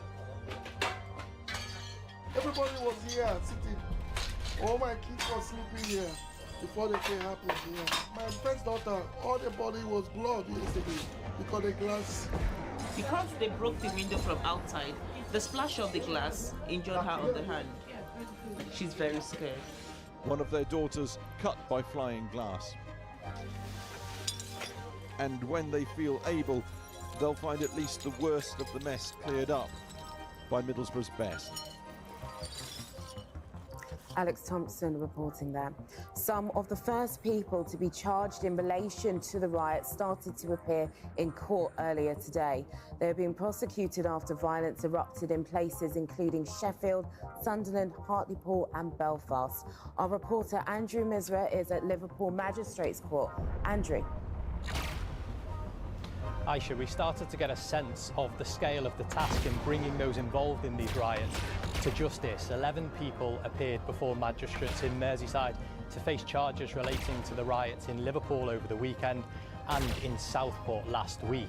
S: Everybody was here sitting. All my kids were sleeping here before the thing happened here. My friend's daughter, all the body was blood yesterday because the glass.
D: Because they broke the window from outside, the splash of the glass injured her on the hand. She's very scared.
O: One of their daughters cut by flying glass. And when they feel able, they'll find at least the worst of the mess cleared up by Middlesbrough's best.
E: Alex Thompson reporting there. Some of the first people to be charged in relation to the riot started to appear in court earlier today. They are being prosecuted after violence erupted in places including Sheffield, Sunderland, Hartlepool and Belfast. Our reporter Andrew Misra is at Liverpool Magistrates Court. Andrew.
T: Aisha, we started to get a sense of the scale of the task in bringing those involved in these riots to justice. 11 people appeared before magistrates in Merseyside to face charges relating to the riots in Liverpool over the weekend and in Southport last week.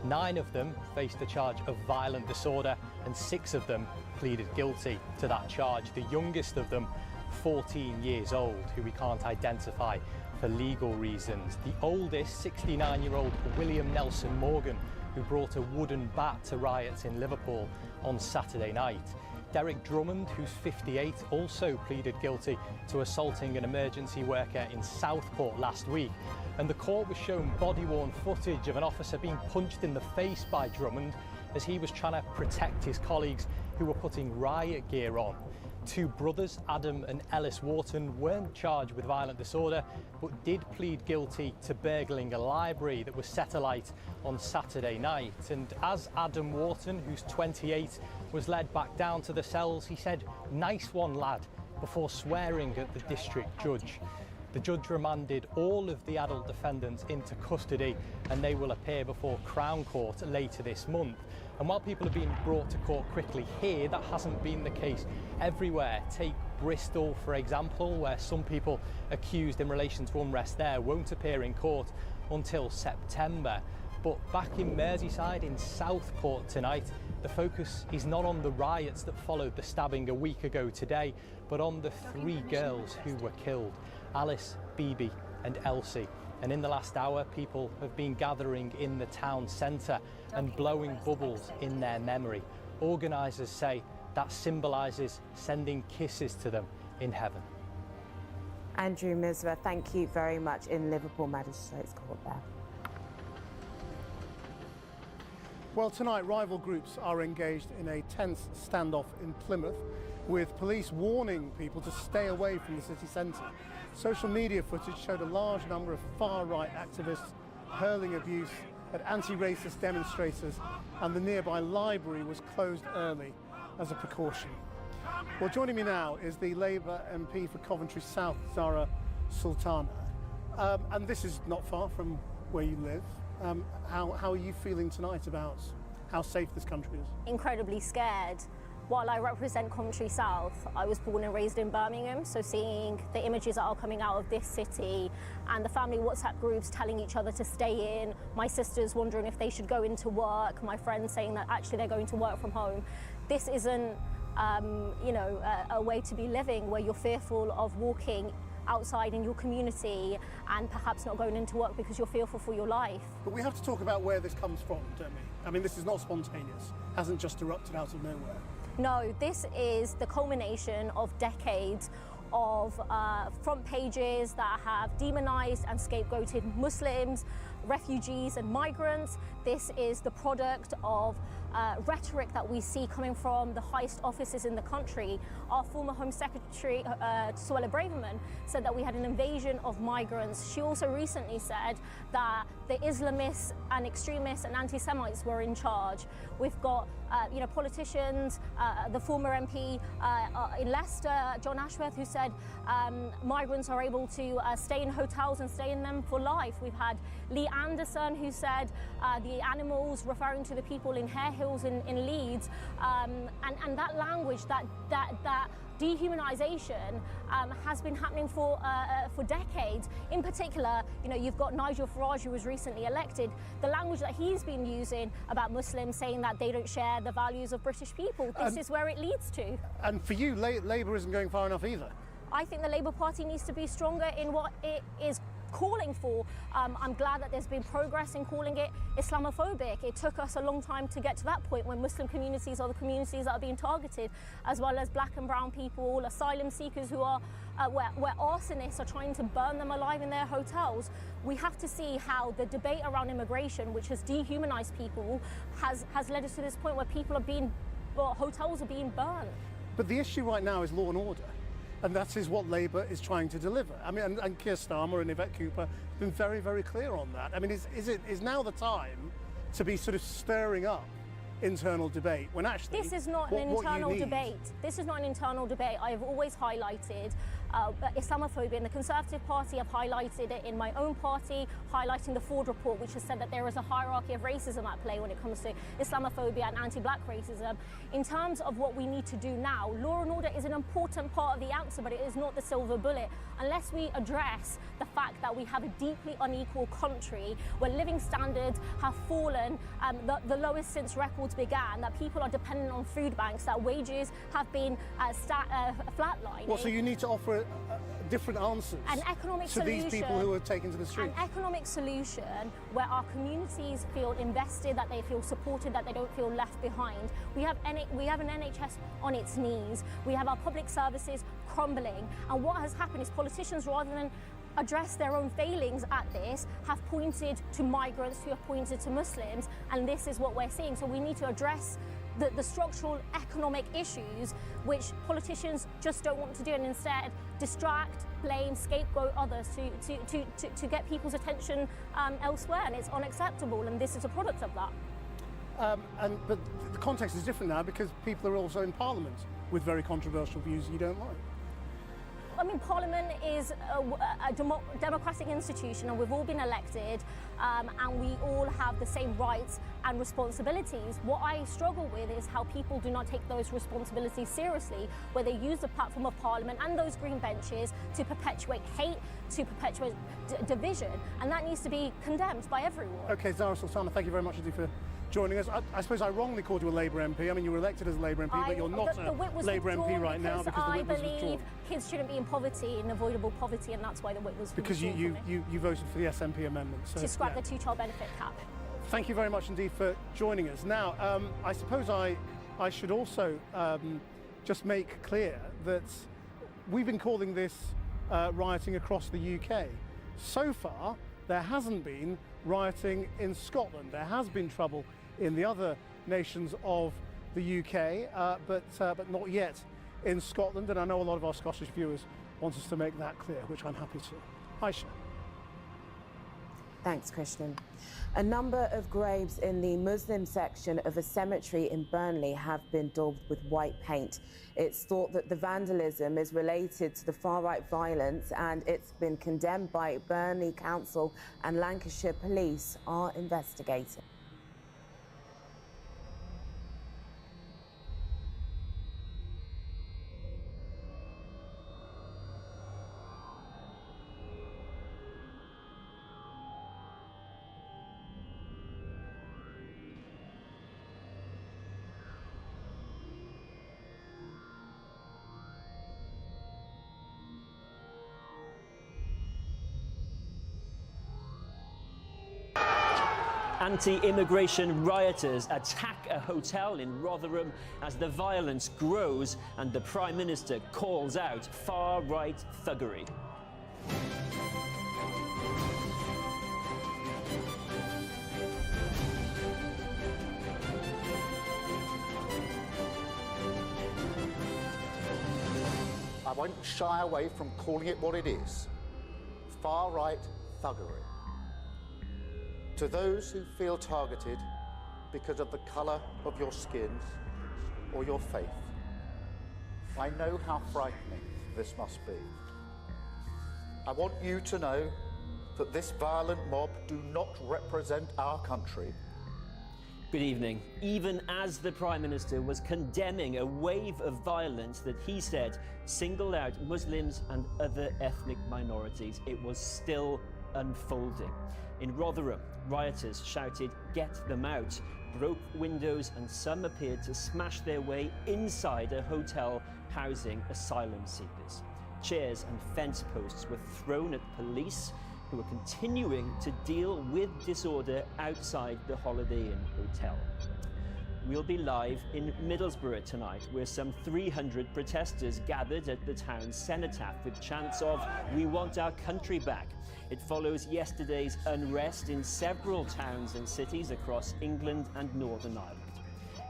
T: 9 of them faced a charge of violent disorder and 6 of them pleaded guilty to that charge. The youngest of them, 14 years old, who we can't identify for legal reasons. The oldest, 69-year-old William Nelson Morgan, who brought a wooden bat to riots in Liverpool on Saturday night. Derek Drummond, who's 58, also pleaded guilty to assaulting an emergency worker in Southport last week. And the court was shown body-worn footage of an officer being punched in the face by Drummond as he was trying to protect his colleagues who were putting riot gear on. two brothers, Adam and Ellis Wharton, weren't charged with violent disorder, but did plead guilty to burgling a library that was set alight on Saturday night. And as Adam Wharton, who's 28, was led back down to the cells, he said, "Nice one, lad," before swearing at the district judge. The judge remanded all of the adult defendants into custody, and they will appear before Crown Court later this month. And while people are being brought to court quickly here, that hasn't been the case everywhere. Take Bristol, for example, where some people accused in relation to unrest there won't appear in court until September. But back in Merseyside, in Southport tonight, the focus is not on the riots that followed the stabbing a week ago today, but on the three girls who were killed, Alice, Bibi and Elsie. And in the last hour, people have been gathering in the town centre and blowing bubbles in their memory. Organisers say that symbolises sending kisses to them in heaven.
E: Andrew Misra, thank you very much in Liverpool Magistrates Court there.
N: Well, tonight, rival groups are engaged in a tense standoff in Plymouth, with police warning people to stay away from the city centre. Social media footage showed a large number of far-right activists hurling abuse at anti-racist demonstrators, and the nearby library was closed early as a precaution. Well, joining me now is the Labour MP for Coventry South, Zahra Sultana. And this is not far from where you live. How are you feeling tonight about how safe this country is?
F: Incredibly scared. While I represent Coventry South, I was born and raised in Birmingham, so seeing the images that are coming out of this city and the family WhatsApp groups telling each other to stay in, my sisters wondering if they should go into work, my friends saying that actually they're going to work from home. This isn't, a way to be living where you're fearful of walking outside in your community and perhaps not going into work because you're fearful for your life.
N: But we have to talk about where this comes from, don't we? I mean, this is not spontaneous, hasn't just erupted out of nowhere.
F: No, this is the culmination of decades of front pages that have demonised and scapegoated Muslims, refugees and migrants. This is the product of rhetoric that we see coming from the highest offices in the country. Our former Home Secretary, Suella Braverman, said that we had an invasion of migrants. She also recently said that the Islamists and extremists and anti-Semites were in charge. We've got politicians, the former MP in Leicester, John Ashworth, who said migrants are able to stay in hotels and stay in them for life. We've had Lee Anderson, who said the animals, referring to the people in Hare Hills in Leeds, and that language, that dehumanisation has been happening for decades. In particular, you've got Nigel Farage, who was recently elected. The language that he's been using about Muslims, saying that they don't share the values of British people. This is where it leads to. And for you, Labour isn't going far enough either. I think the Labour Party needs to be stronger in what it is calling for. I'm glad that there's been progress in calling it Islamophobic. It took us a long time to get to that point when Muslim communities are the communities that are being targeted, as well as black and brown people, asylum seekers who are where arsonists are trying to burn them alive in their hotels. We have to see how the debate around immigration, which has dehumanized people, has led us to this point where hotels are being burned. But the issue right now is law and order. And that is what Labour is trying to deliver. I mean, and Keir Starmer and Yvette Cooper have been very, very clear on that. I mean, is now the time to be sort of stirring up internal debate when actually this is not an internal debate. This is not an internal debate. I have always highlighted Islamophobia, and the Conservative Party have highlighted it in my own party, highlighting the Ford report, which has said that there is a hierarchy of racism at play when it comes to Islamophobia and anti-black racism. In terms of what we need to do now, law and order is an important part of the answer, but it is not the silver bullet. Unless we address the fact that we have a deeply unequal country where living standards have fallen the lowest since records began, that people are dependent on food banks, that wages have been flatlining.
N: Well, so you need to offer different answers to these people who are taken to the streets.
F: An economic solution where our communities feel invested, that they feel supported, that they don't feel left behind. We have an NHS on its knees. We have our public services crumbling. And what has happened is politicians, rather than address their own failings at this, have pointed to migrants, who have pointed to Muslims, and this is what we're seeing. So we need to address the structural economic issues which politicians just don't want to do, and instead distract, blame, scapegoat others to get people's attention elsewhere, and it's unacceptable, and this is a product of that.
N: But the context is different now because people are also in Parliament with very controversial views you don't like.
F: I mean, Parliament is a democratic institution, and we've all been elected, and we all have the same rights and responsibilities. What I struggle with is how people do not take those responsibilities seriously, where they use the platform of Parliament and those green benches to perpetuate hate, to perpetuate division, and that needs to be condemned by everyone.
N: OK, Zahra Sultana, thank you very much indeed for joining us. I suppose I wrongly called you a Labour MP. I mean, you were elected as a Labour MP, but you're not a Labour MP right now because the whip was withdrawn. I believe
F: kids shouldn't be in poverty, in avoidable poverty, and that's why the whip was withdrawn.
N: Because you voted for the SNP amendment. So,
F: to scrap the two-child benefit cap.
N: Thank you very much indeed for joining us. Now, I suppose I should also just make clear that we've been calling this rioting across the UK. So far, there hasn't been rioting in Scotland. There has been trouble in the other nations of the UK, but not yet in Scotland. And I know a lot of our Scottish viewers want us to make that clear, which I'm happy to. Aisha.
E: Thanks, Christian. A number of graves in the Muslim section of a cemetery in Burnley have been daubed with white paint. It's thought that the vandalism is related to the far-right violence, and it's been condemned by Burnley Council, and Lancashire Police are investigating.
A: Anti-immigration rioters attack a hotel in Rotherham as the violence grows and the Prime Minister calls out far-right thuggery.
P: I won't shy away from calling it what it is: far-right thuggery. To those who feel targeted because of the colour of your skins or your faith, I know how frightening this must be. I want you to know that this violent mob do not represent our country.
A: Good evening. Even as the Prime Minister was condemning a wave of violence that he said singled out Muslims and other ethnic minorities, it was still unfolding. In Rotherham, rioters shouted, "Get them out," broke windows, and some appeared to smash their way inside a hotel housing asylum seekers. Chairs and fence posts were thrown at police, who were continuing to deal with disorder outside the Holiday Inn hotel. We'll be live in Middlesbrough tonight, where some 300 protesters gathered at the town's cenotaph with chants of "We want our country back." It follows yesterday's unrest in several towns and cities across England and Northern Ireland.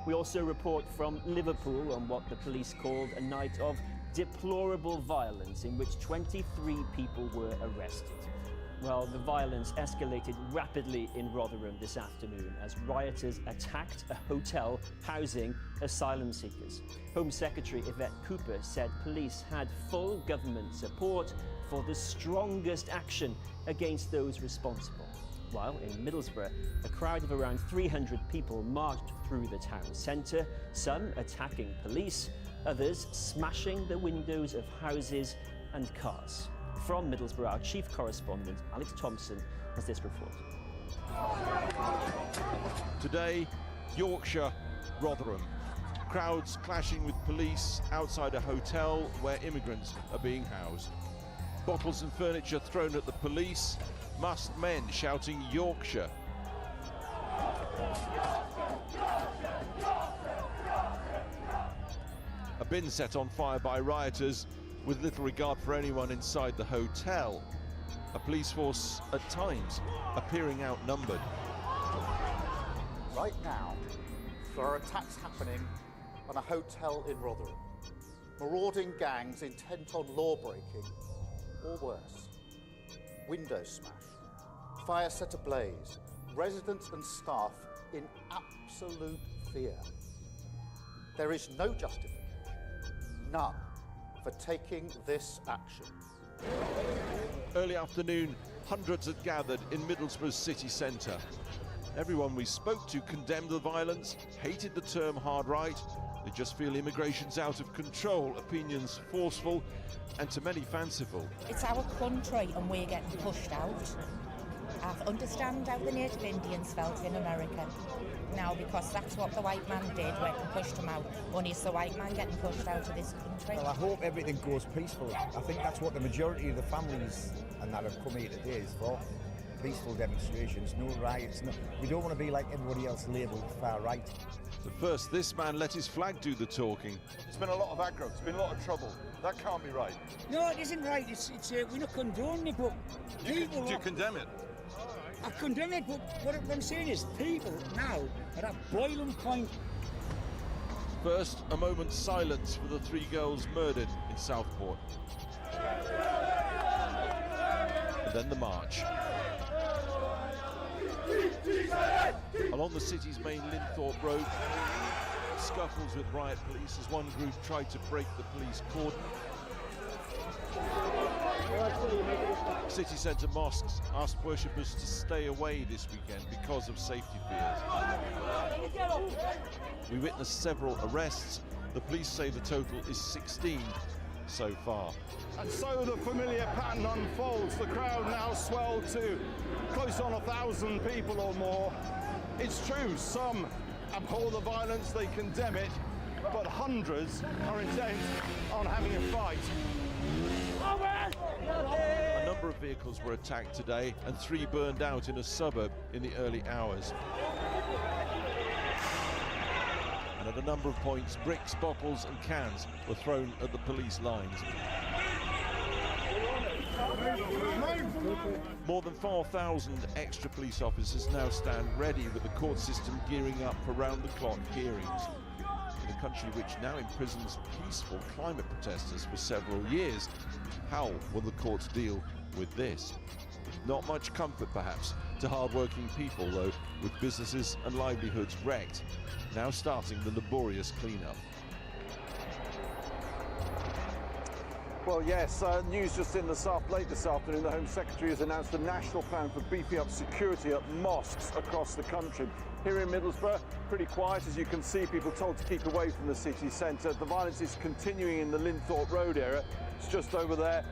A: We also report from Liverpool on what the police called a night of deplorable violence in which 23 people were arrested. Well, the violence escalated rapidly in Rotherham this afternoon as rioters attacked a hotel housing asylum seekers. Home Secretary Yvette Cooper said police had full government support for the strongest action against those responsible. While in Middlesbrough, a crowd of around 300 people marched through the town centre, some attacking police, others smashing the windows of houses and cars. From Middlesbrough, our chief correspondent, Alex Thompson, has this report.
O: Today, Yorkshire, Rotherham. Crowds clashing with police outside a hotel where immigrants are being housed. Bottles and furniture thrown at the police, masked men shouting Yorkshire. A bin set on fire by rioters with little regard for anyone inside the hotel. A police force at times appearing outnumbered.
P: Right now, there are attacks happening on a hotel in Rotherham. Marauding gangs intent on law-breaking, or worse. Windows smash, fire set ablaze, residents and staff in absolute fear. There is no justification, none, for taking this action.
O: Early afternoon, hundreds had gathered in Middlesbrough's city centre. Everyone we spoke to condemned the violence, hated the term hard right. They just feel immigration's out of control, opinions forceful, and to many fanciful.
C: It's our country and we're getting pushed out. I understand how the Native Indians felt in America now, because that's what the white man did when he pushed them out. Only it's the white man getting pushed out of this country.
G: Well, I hope everything goes peaceful. I think that's what the majority of the families and that have come here today is for. Peaceful demonstrations, no riots. No, we don't want to be like everybody else labelled far right.
O: But first, this man let his flag do the talking.
J: It's been a lot of aggro, it's been a lot of trouble. That can't be right.
U: No, it isn't right. We're not condoning it, but people...
J: Do you condemn it?
U: I condemn it, but what I'm saying is people now are at boiling point.
O: First, a moment's silence for the 3 girls murdered in Southport. And then the march. Along the city's main Linthorpe Road, scuffles with riot police as one group tried to break the police cordon. City centre mosques asked worshippers to stay away this weekend because of safety fears. We witnessed several arrests. The police say the total is 16 so far.
J: And so the familiar pattern unfolds. The crowd now swelled to close on 1,000 people or more. It's true, some abhor the violence, they condemn it, but hundreds are intent on having a fight.
O: A number of vehicles were attacked today and 3 burned out in a suburb in the early hours. And at a number of points, bricks, bottles and cans were thrown at the police lines. More than 4,000 extra police officers now stand ready, with the court system gearing up for round-the-clock hearings. In a country which now imprisons peaceful climate protesters for several years, how will the courts deal with this? Not much comfort, perhaps, to hard-working people, though, with businesses and livelihoods wrecked, now starting the laborious clean-up.
J: Well, yes, news just in late this afternoon, the Home Secretary has announced a national plan for beefing up security at mosques across the country. Here in Middlesbrough, pretty quiet, as you can see, people told to keep away from the city centre. The violence is continuing in the Linthorpe Road area. It's just over there.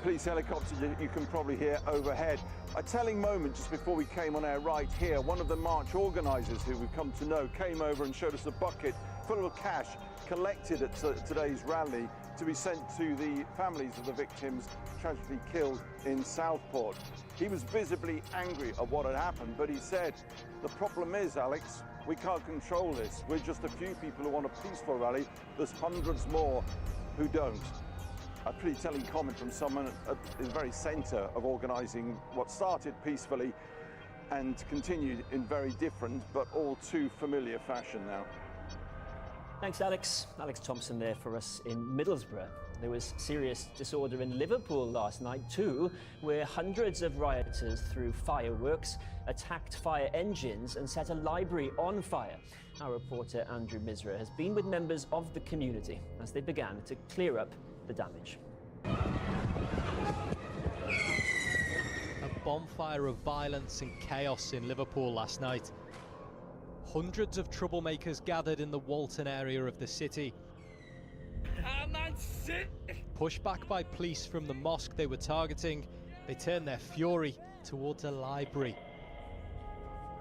J: Police helicopter you can probably hear overhead. A telling moment just before we came on air right here. One of the march organisers, who we've come to know, came over and showed us a bucket full of cash collected at today's rally to be sent to the families of the victims tragically killed in Southport. He was visibly angry at what had happened, but he said, the problem is, Alex, we can't control this. We're just a few people who want a peaceful rally. There's hundreds more who don't. A pretty telling comment from someone at the very centre of organising what started peacefully and continued in very different but all too familiar fashion now.
A: Thanks, Alex. Alex Thompson there for us in Middlesbrough. There was serious disorder in Liverpool last night too, where hundreds of rioters threw fireworks, attacked fire engines and set a library on fire. Our reporter Andrew Misra has been with members of the community as they began to clear up the damage.
T: A bonfire of violence and chaos in Liverpool last night. Hundreds of troublemakers gathered in the Walton area of the city. Pushed back by police from the mosque they were targeting, they turned their fury towards a library.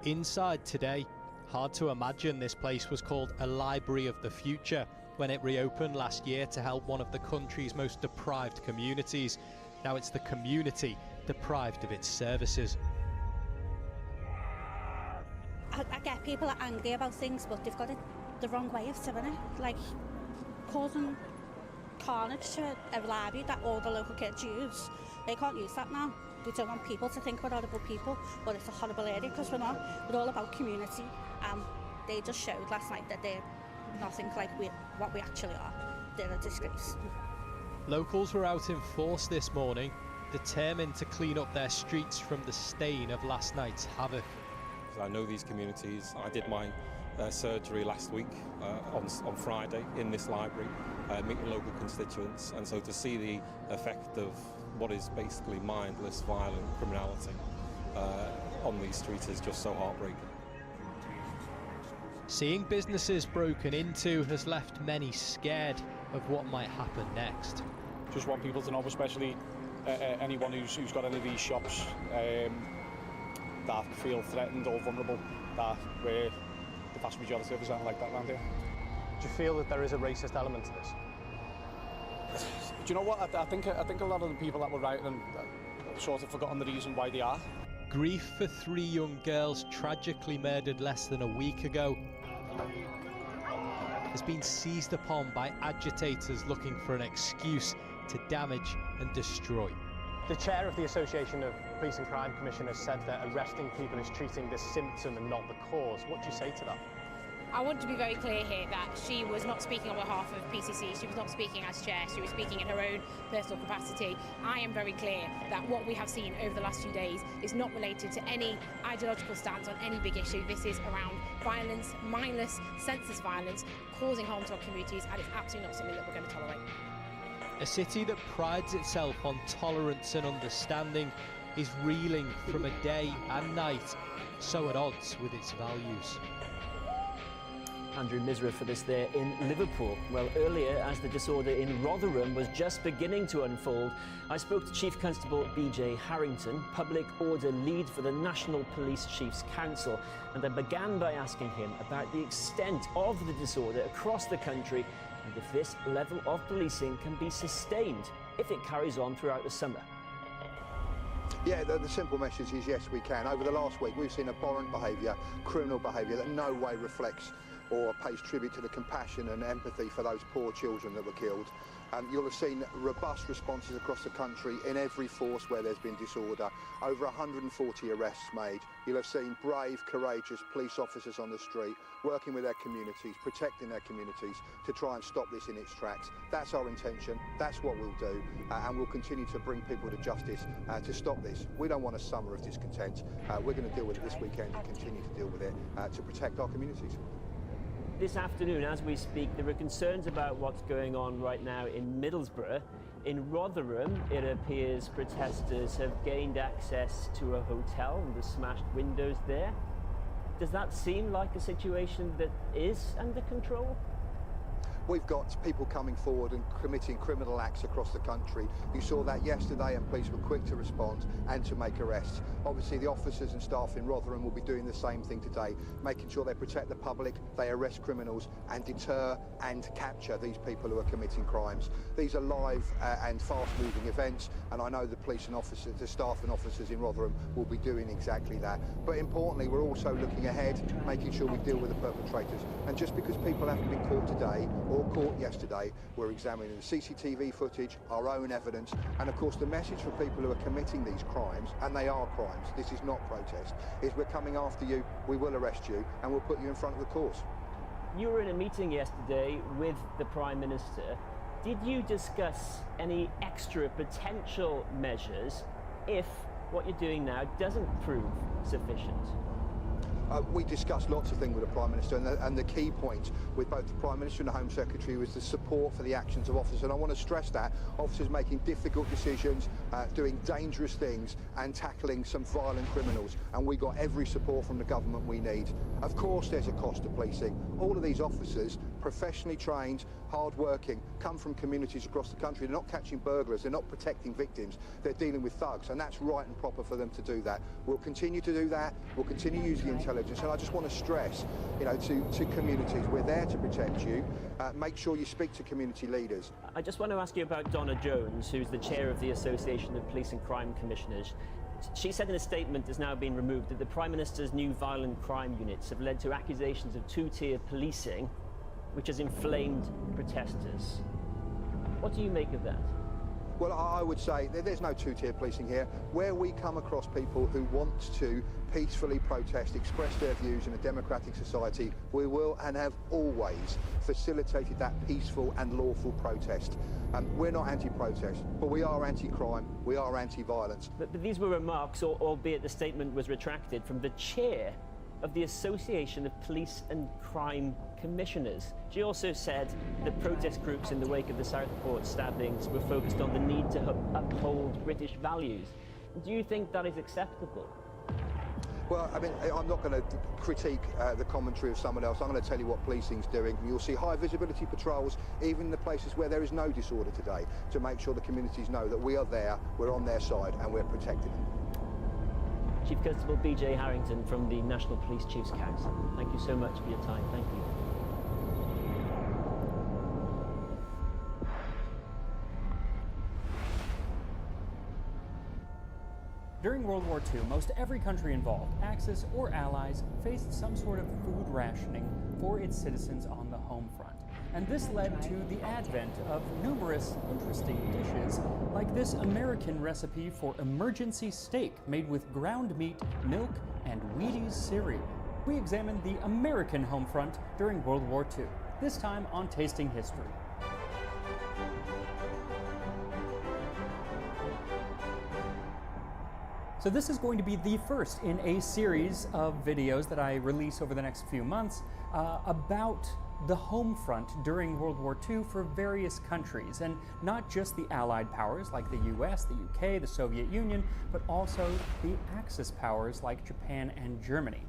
T: Inside today, hard to imagine this place was called a Library of the Future when it reopened last year to help one of the country's most deprived communities. Now it's the community deprived of its services.
V: I get people are angry about things, but they've got it the wrong way of doing it. Like causing carnage to a library that all the local kids use. They can't use that now. We don't want people to think we're horrible people, but it's a horrible area because we're not. We're all about community and They just showed last night that they're nothing like what we actually are. They're a disgrace.
T: Locals were out in force this morning, determined to clean up their streets from the stain of last night's havoc.
B: I know these communities. I did my surgery last week on Friday in this library, meeting local constituents, and so to see the effect of what is basically mindless, violent criminality on these streets is just so heartbreaking.
T: Seeing businesses broken into has left many scared of what might happen next.
H: Just want people to know, especially anyone who's got any of these shops that feel threatened or vulnerable, that we're the vast majority of us aren't like that around here.
T: Do you feel that there is a racist element to this?
H: Do you know what? I think a lot of the people that were rioting have sort of forgotten the reason why they are.
T: Grief for 3 young girls tragically murdered less than a week ago has been seized upon by agitators looking for an excuse to damage and destroy.
I: The chair of the Association of Police and Crime Commissioners said that arresting people is treating the symptom and not the cause. What do you say to that?
W: I want to be very clear here that she was not speaking on behalf of PCC, she was not speaking as chair, she was speaking in her own personal capacity. I am very clear that what we have seen over the last few days is not related to any ideological stance on any big issue. This is around violence, mindless, senseless violence, causing harm to our communities, and it's absolutely not something that we're going to tolerate.
T: A city that prides itself on tolerance and understanding is reeling from a day and night so at odds with its values.
A: Andrew Misra for this there in Liverpool. Well, earlier, as the disorder in Rotherham was just beginning to unfold, I spoke to Chief Constable B.J. Harrington, public order lead for the National Police Chiefs Council, and I began by asking him about the extent of the disorder across the country and if this level of policing can be sustained if it carries on throughout the summer.
X: Yeah, the simple message is yes, we can. Over the last week, we've seen abhorrent behaviour, criminal behaviour that in no way reflects or pays tribute to the compassion and empathy for those poor children that were killed. You'll have seen robust responses across the country in every force where there's been disorder. Over 140 arrests made. You'll have seen brave, courageous police officers on the street working with their communities, protecting their communities to try and stop this in its tracks. That's our intention, that's what we'll do, and we'll continue to bring people to justice to stop this. We don't want a summer of discontent. We're going to deal with it this weekend and continue to deal with it to protect our communities.
A: This afternoon, as we speak, there are concerns about what's going on right now in Middlesbrough. In Rotherham, it appears protesters have gained access to a hotel and the smashed windows there. Does that seem like a situation that is under control?
X: We've got people coming forward and committing criminal acts across the country. You saw that yesterday, and police were quick to respond and to make arrests. Obviously, the officers and staff in Rotherham will be doing the same thing today, making sure they protect the public, they arrest criminals and deter and capture these people who are committing crimes. These are live and fast-moving events, and I know the police and officers, the staff and officers in Rotherham will be doing exactly that. But importantly, we're also looking ahead, making sure we deal with the perpetrators. And just because people haven't been caught today or caught yesterday, we're examining the CCTV footage, our own evidence, and of course the message for people who are committing these crimes, and they are crimes, this is not protest, is we're coming after you, we will arrest you, and we'll put you in front of the courts.
A: You were in a meeting yesterday with the Prime Minister. Did you discuss any extra potential measures if what you're doing now doesn't prove sufficient?
X: We discussed lots of things with the Prime Minister, and the key point with both the Prime Minister and the Home Secretary was the support for the actions of officers. And I want to stress that officers making difficult decisions, doing dangerous things and tackling some violent criminals. And we got every support from the government we need. Of course there's a cost to policing. All of these officers, professionally trained, hard-working, come from communities across the country. They're not catching burglars, they're not protecting victims, they're dealing with thugs, and that's right and proper for them to do that. We'll continue to do that, we'll continue to use the intelligence, and I just want to stress, to communities, we're there to protect you. Make sure you speak to community leaders.
A: I just want to ask you about Donna Jones, who's the chair of the Association of Police and Crime Commissioners. She said in a statement that's now been removed that the Prime Minister's new violent crime units have led to accusations of two-tier policing, which has inflamed protesters. What do you make of that?
X: Well, I would say there's no two-tier policing here. Where we come across people who want to peacefully protest, express their views in a democratic society, we will and have always facilitated that peaceful and lawful protest. We're not anti-protest, but we are anti-crime, we are anti-violence.
A: But these were remarks, albeit the statement was retracted, from the chair of the Association of Police and Crime Commissioners. She also said the protest groups in the wake of the Southport stabbings were focused on the need to uphold British values. Do you think that is acceptable?
X: Well, I mean, I'm not going to critique the commentary of someone else. I'm going to tell you what policing's doing. You'll see high visibility patrols, even in the places where there is no disorder today, to make sure the communities know that we are there, we're on their side, and we're protecting them.
A: Chief Constable B.J. Harrington from the National Police Chiefs Council. Thank you so much for your time. Thank you.
K: During World War II, most every country involved, Axis or allies, faced some sort of food rationing for its citizens on the home front. And this led to the advent of numerous interesting dishes, like this American recipe for emergency steak made with ground meat, milk, and Wheaties cereal. We examined the American home front during World War II, this time on Tasting History. So this is going to be the first in a series of videos that I release over the next few months about the home front during World War II for various countries, and not just the Allied powers like the US, the UK, the Soviet Union, but also the Axis powers like Japan and Germany.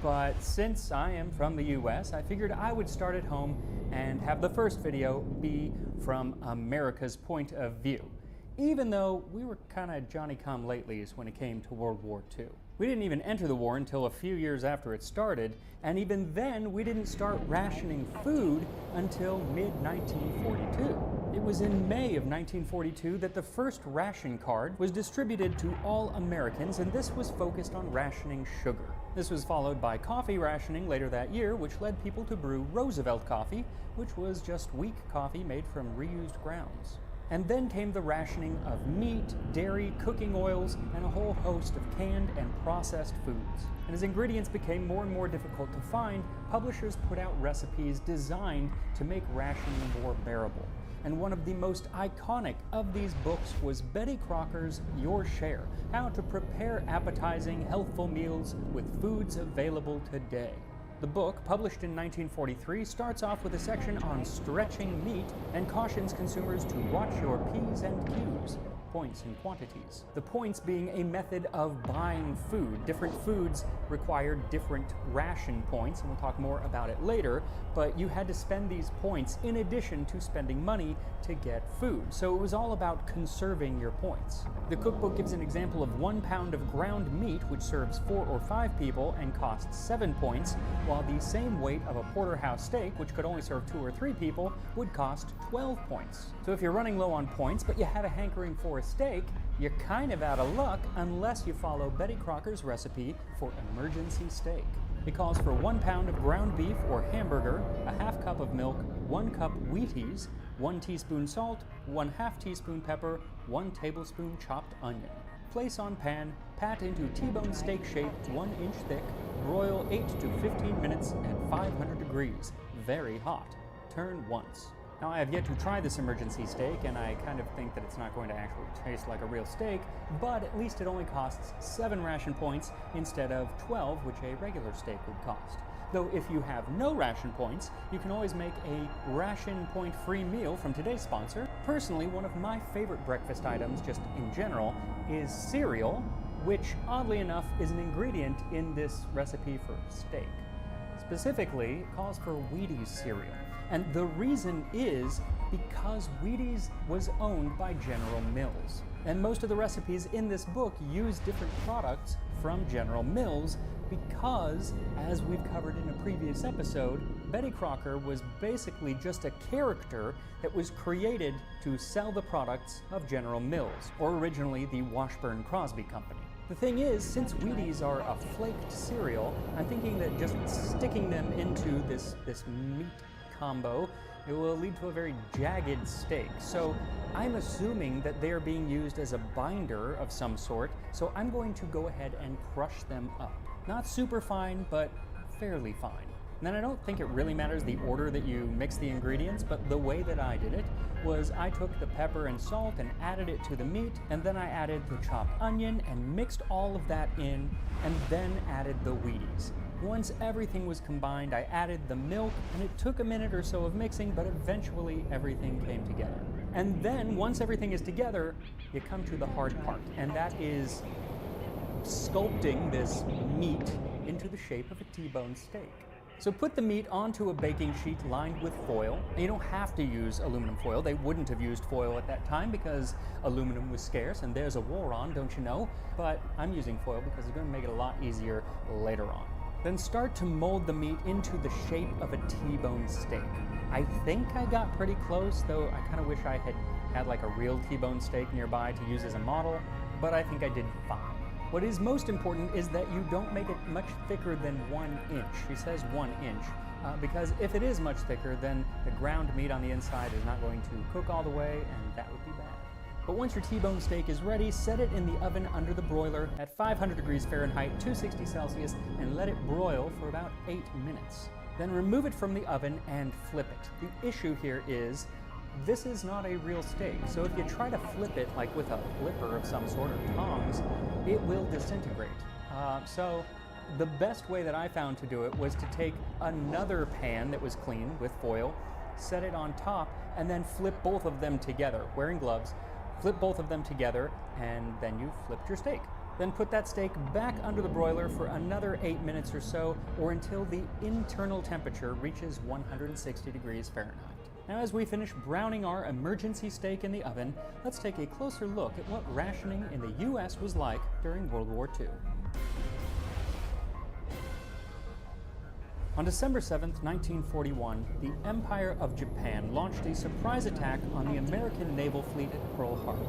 K: But since I am from the US, I figured I would start at home and have the first video be from America's point of view, even though we were kind of Johnny-come-latelys when it came to World War II. We didn't even enter the war until a few years after it started, and even then we didn't start rationing food until mid-1942. It was in May of 1942 that the first ration card was distributed to all Americans, and this was focused on rationing sugar. This was followed by coffee rationing later that year, which led people to brew Roosevelt coffee, which was just weak coffee made from reused grounds. And then came the rationing of meat, dairy, cooking oils, and a whole host of canned and processed foods. And as ingredients became more and more difficult to find, publishers put out recipes designed to make rationing more bearable. And one of the most iconic of these books was Betty Crocker's Your Share: How to Prepare Appetizing, Healthful Meals with Foods Available Today. The book, published in 1943, starts off with a section on stretching meat and cautions consumers to watch your P's and Q's, points and quantities. The points being a method of buying food. Different foods required different ration points, and we'll talk more about it later, but you had to spend these points in addition to spending money to get food. So it was all about conserving your points. The cookbook gives an example of 1 pound of ground meat, which serves 4 or 5 people and costs 7 points, while the same weight of a porterhouse steak, which could only serve 2 or 3 people, would cost 12 points. So if you're running low on points, but you have a hankering for a steak, you're kind of out of luck unless you follow Betty Crocker's recipe for emergency steak. It calls for 1 pound of ground beef or hamburger, a half cup of milk, 1 cup Wheaties, 1 teaspoon salt, 1/2 teaspoon pepper, 1 tablespoon chopped onion. Place on pan, pat into T-bone steak shape 1 inch thick, broil 8 to 15 minutes at 500 degrees, very hot. Turn once. Now, I have yet to try this emergency steak, and I kind of think that it's not going to actually taste like a real steak, but at least it only costs 7 ration points instead of 12, which a regular steak would cost. Though if you have no ration points, you can always make a ration point free meal from today's sponsor. Personally, one of my favorite breakfast items, just in general, is cereal, which oddly enough is an ingredient in this recipe for steak. Specifically, it calls for Wheaties cereal. And the reason is because Wheaties was owned by General Mills. And most of the recipes in this book use different products from General Mills because, as we've covered in a previous episode, Betty Crocker was basically just a character that was created to sell the products of General Mills, or originally the Washburn Crosby Company. The thing is, since Wheaties are a flaked cereal, I'm thinking that just sticking them into this meat combo, it will lead to a very jagged steak. So I'm assuming that they are being used as a binder of some sort, so I'm going to go ahead and crush them up. Not super fine, but fairly fine. And then I don't think it really matters the order that you mix the ingredients, but the way that I did it was I took the pepper and salt and added it to the meat, and then I added the chopped onion and mixed all of that in, and then added the Wheaties. Once everything was combined, I added the milk, and it took a minute or so of mixing, but eventually everything came together. And then, once everything is together, you come to the hard part, and that is sculpting this meat into the shape of a T-bone steak. So put the meat onto a baking sheet lined with foil. And you don't have to use aluminum foil. They wouldn't have used foil at that time because aluminum was scarce and there's a war on, don't you know? But I'm using foil because it's going to make it a lot easier later on. Then start to mold the meat into the shape of a T-bone steak. I think I got pretty close, though I kind of wish I had like a real T-bone steak nearby to use as a model, but I think I did fine. What is most important is that you don't make it much thicker than 1 inch. He says 1 inch, because if it is much thicker, then the ground meat on the inside is not going to cook all the way, and that would be bad. But once your T-bone steak is ready, set it in the oven under the broiler at 500 degrees Fahrenheit, 260 Celsius, and let it broil for about 8 minutes. Then remove it from the oven and flip it. The issue here is this is not a real steak, so if you try to flip it like with a flipper of some sort or tongs, it will disintegrate. So the best way that I found to do it was to take another pan that was clean with foil, set it on top, and then flip both of them together, wearing gloves, flip both of them together, and then you flipped your steak. Then put that steak back under the broiler for another 8 minutes or so, or until the internal temperature reaches 160 degrees Fahrenheit. Now, as we finish browning our emergency steak in the oven, let's take a closer look at what rationing in the U.S. was like during World War II. On December 7, 1941, the Empire of Japan launched a surprise attack on the American naval fleet at Pearl Harbor.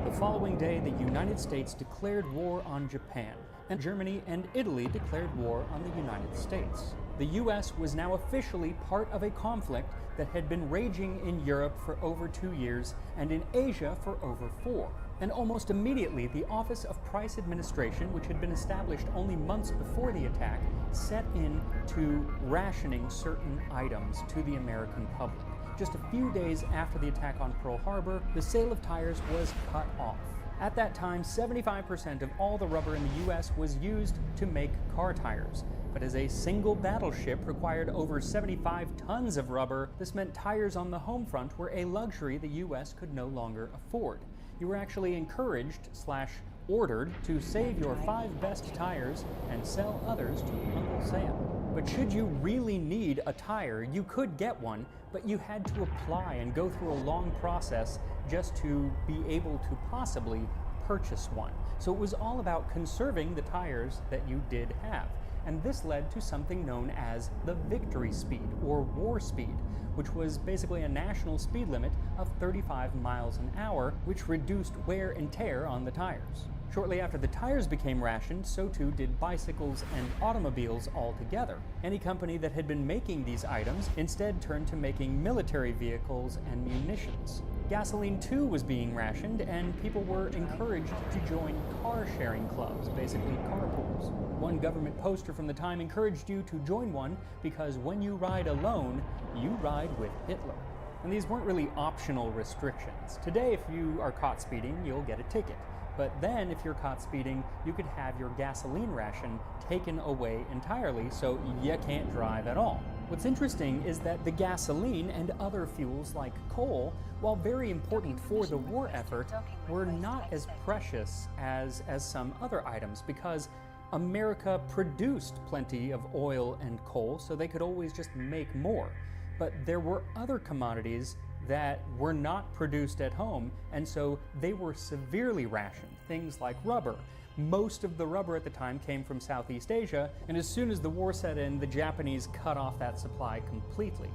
K: The following day, the United States declared war on Japan, and Germany and Italy declared war on the United States. The U.S. was now officially part of a conflict that had been raging in Europe for over 2 years and in Asia for over 4. And almost immediately, the Office of Price Administration, which had been established only months before the attack, set in to rationing certain items to the American public. Just a few days after the attack on Pearl Harbor, the sale of tires was cut off. At that time, 75% of all the rubber in the U.S. was used to make car tires. But as a single battleship required over 75 tons of rubber, this meant tires on the home front were a luxury the U.S. could no longer afford. You were actually encouraged/ordered to save your 5 best tires and sell others to Uncle Sam. But should you really need a tire, you could get one, but you had to apply and go through a long process just to be able to possibly purchase one. So it was all about conserving the tires that you did have. And this led to something known as the victory speed, or war speed, which was basically a national speed limit of 35 miles an hour, which reduced wear and tear on the tires. Shortly after the tires became rationed, so too did bicycles and automobiles altogether. Any company that had been making these items instead turned to making military vehicles and munitions. Gasoline too was being rationed, and people were encouraged to join car-sharing clubs, basically carpools. One government poster from the time encouraged you to join one because when you ride alone, you ride with Hitler. And these weren't really optional restrictions. Today, if you are caught speeding, you'll get a ticket. But then, if you're caught speeding, you could have your gasoline ration taken away entirely, so you can't drive at all. What's interesting is that the gasoline and other fuels like coal, while very important for the war effort, were not as precious as some other items, because America produced plenty of oil and coal, so they could always just make more. But there were other commodities that were not produced at home, and so they were severely rationed. Things like rubber. Most of the rubber at the time came from Southeast Asia, and as soon as the war set in, the Japanese cut off that supply completely.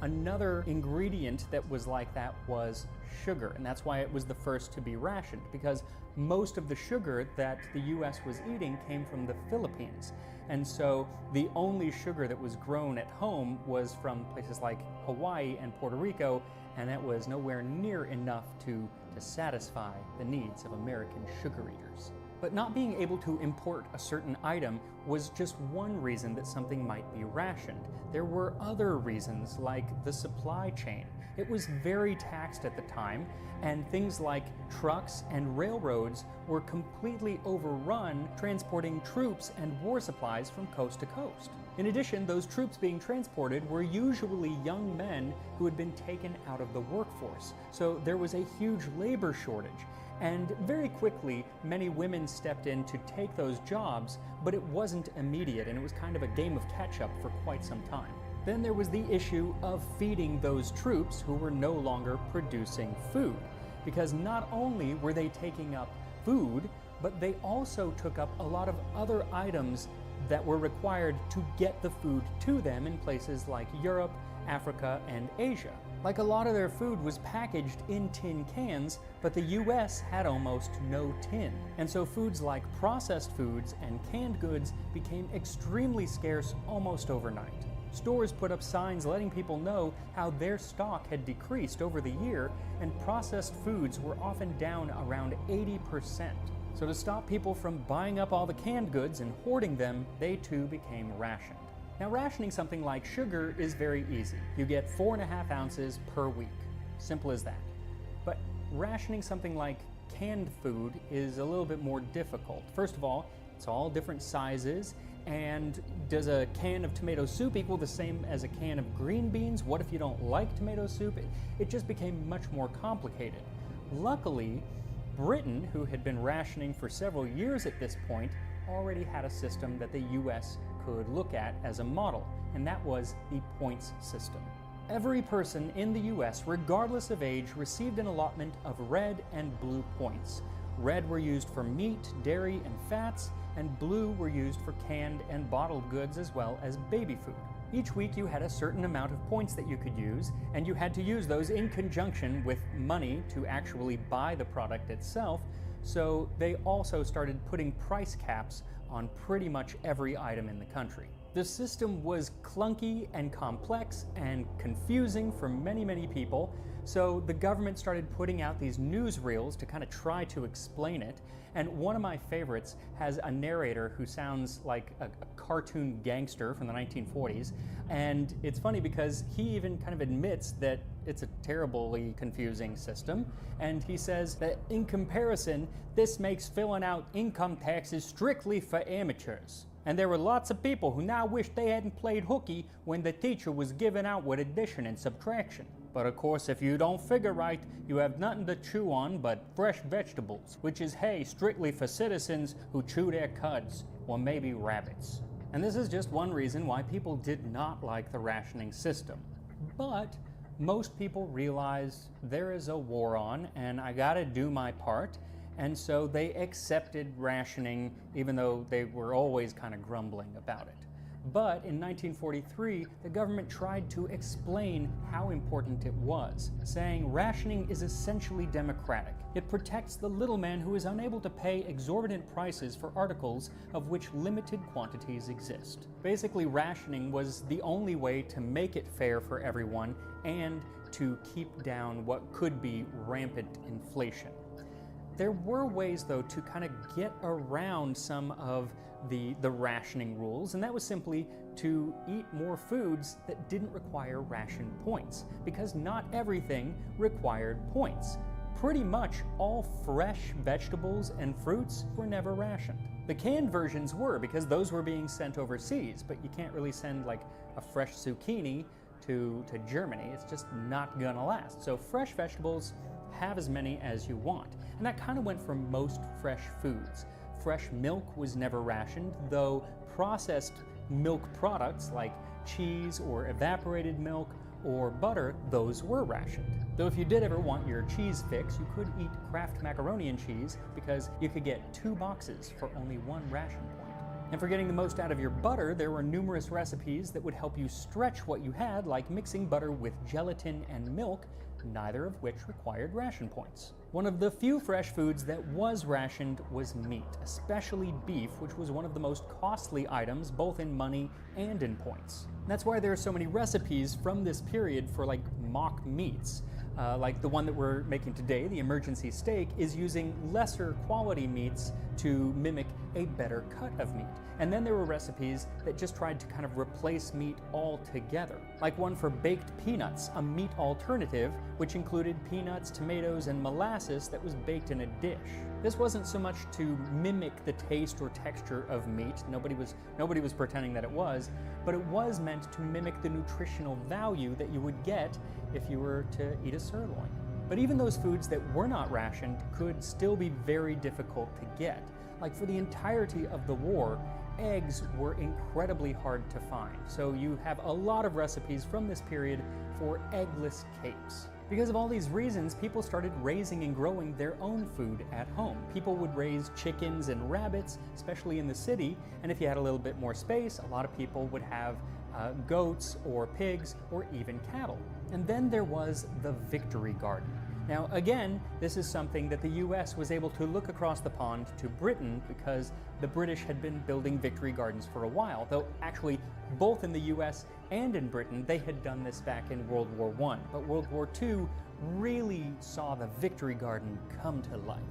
K: Another ingredient that was like that was sugar, and that's why it was the first to be rationed, because most of the sugar that the US was eating came from the Philippines. And so the only sugar that was grown at home was from places like Hawaii and Puerto Rico, and that was nowhere near enough to satisfy the needs of American sugar eaters. But not being able to import a certain item was just one reason that something might be rationed. There were other reasons, like the supply chain. It was very taxed at the time, and things like trucks and railroads were completely overrun transporting troops and war supplies from coast to coast. In addition, those troops being transported were usually young men who had been taken out of the workforce, so there was a huge labor shortage. And very quickly, many women stepped in to take those jobs, but it wasn't immediate, and it was kind of a game of catch-up for quite some time. Then there was the issue of feeding those troops who were no longer producing food, because not only were they taking up food, but they also took up a lot of other items that were required to get the food to them in places like Europe, Africa, and Asia. Like a lot of their food was packaged in tin cans, but the US had almost no tin. And so foods like processed foods and canned goods became extremely scarce almost overnight. Stores put up signs letting people know how their stock had decreased over the year, and processed foods were often down around 80%. So to stop people from buying up all the canned goods and hoarding them, they too became rationed. Now, rationing something like sugar is very easy. You get 4.5 ounces per week. Simple as that. But rationing something like canned food is a little bit more difficult. First of all, it's all different sizes, and does a can of tomato soup equal the same as a can of green beans? What if you don't like tomato soup? It just became much more complicated. Luckily, Britain, who had been rationing for several years at this point, already had a system that the US could look at as a model, and that was the points system. Every person in the US, regardless of age, received an allotment of red and blue points. Red were used for meat, dairy, and fats, and blue were used for canned and bottled goods as well as baby food. Each week you had a certain amount of points that you could use, and you had to use those in conjunction with money to actually buy the product itself, so they also started putting price caps on pretty much every item in the country. The system was clunky and complex and confusing for many, many people, so the government started putting out these newsreels to kind of try to explain it, and one of my favorites has a narrator who sounds like a cartoon gangster from the 1940s, and it's funny because he even kind of admits that it's a terribly confusing system, and he says that in comparison, this makes filling out income taxes strictly for amateurs. And there were lots of people who now wish they hadn't played hooky when the teacher was giving out with addition and subtraction. But of course, if you don't figure right, you have nothing to chew on but fresh vegetables, which is hay strictly for citizens who chew their cuds, or maybe rabbits. And this is just one reason why people did not like the rationing system. But most people realized there is a war on, and I gotta do my part, and so they accepted rationing, even though they were always kind of grumbling about it. But in 1943, the government tried to explain how important it was, saying rationing is essentially democratic. It protects the little man who is unable to pay exorbitant prices for articles of which limited quantities exist. Basically, rationing was the only way to make it fair for everyone and to keep down what could be rampant inflation. There were ways, though, to kind of get around some of the rationing rules, and that was simply to eat more foods that didn't require ration points, because not everything required points. Pretty much all fresh vegetables and fruits were never rationed. The canned versions were, because those were being sent overseas, but you can't really send like a fresh zucchini to Germany. It's just not gonna last. So fresh vegetables, have as many as you want. And that kind of went for most fresh foods. Fresh milk was never rationed, though processed milk products like cheese or evaporated milk or butter, those were rationed. Though if you did ever want your cheese fix, you could eat Kraft macaroni and cheese because you could get 2 boxes for only 1 ration point. And for getting the most out of your butter, there were numerous recipes that would help you stretch what you had, like mixing butter with gelatin and milk, neither of which required ration points. One of the few fresh foods that was rationed was meat, especially beef, which was one of the most costly items, both in money and in points. And that's why there are so many recipes from this period for like mock meats. Like the one that we're making today, the emergency steak, is using lesser quality meats to mimic a better cut of meat. And then there were recipes that just tried to kind of replace meat altogether, like one for baked peanuts, a meat alternative which included peanuts, tomatoes, and molasses that was baked in a dish. This wasn't so much to mimic the taste or texture of meat, nobody was pretending that it was, but it was meant to mimic the nutritional value that you would get if you were to eat a sirloin. But even those foods that were not rationed could still be very difficult to get. Like for the entirety of the war, eggs were incredibly hard to find. So you have a lot of recipes from this period for eggless cakes. Because of all these reasons, people started raising and growing their own food at home. People would raise chickens and rabbits, especially in the city, and if you had a little bit more space, a lot of people would have goats or pigs or even cattle. And then there was the Victory Garden. Now again, this is something that the US was able to look across the pond to Britain because the British had been building Victory Gardens for a while, though actually both in the US and in Britain they had done this back in World War I. But World War II really saw the Victory Garden come to life.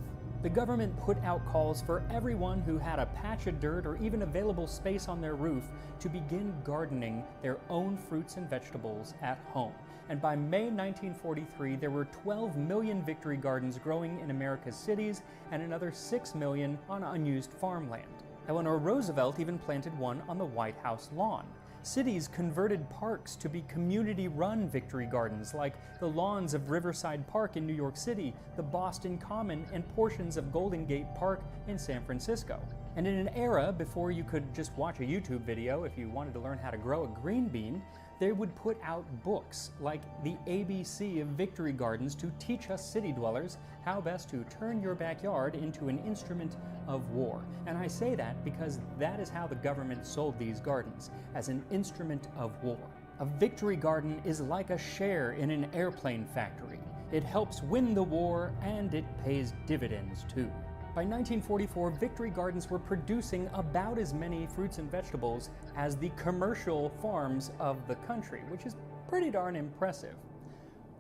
K: The government put out calls for everyone who had a patch of dirt or even available space on their roof to begin gardening their own fruits and vegetables at home. And by May 1943, there were 12 million Victory Gardens growing in America's cities and another 6 million on unused farmland. Eleanor Roosevelt even planted one on the White House lawn. Cities converted parks to be community-run Victory Gardens, like the lawns of Riverside Park in New York City, the Boston Common, and portions of Golden Gate Park in San Francisco. And in an era before you could just watch a YouTube video if you wanted to learn how to grow a green bean, they would put out books like the ABC of Victory Gardens to teach us city dwellers how best to turn your backyard into an instrument of war. And I say that because that is how the government sold these gardens, as an instrument of war. A Victory Garden is like a share in an airplane factory. It helps win the war and it pays dividends too. By 1944, Victory Gardens were producing about as many fruits and vegetables as the commercial farms of the country, which is pretty darn impressive.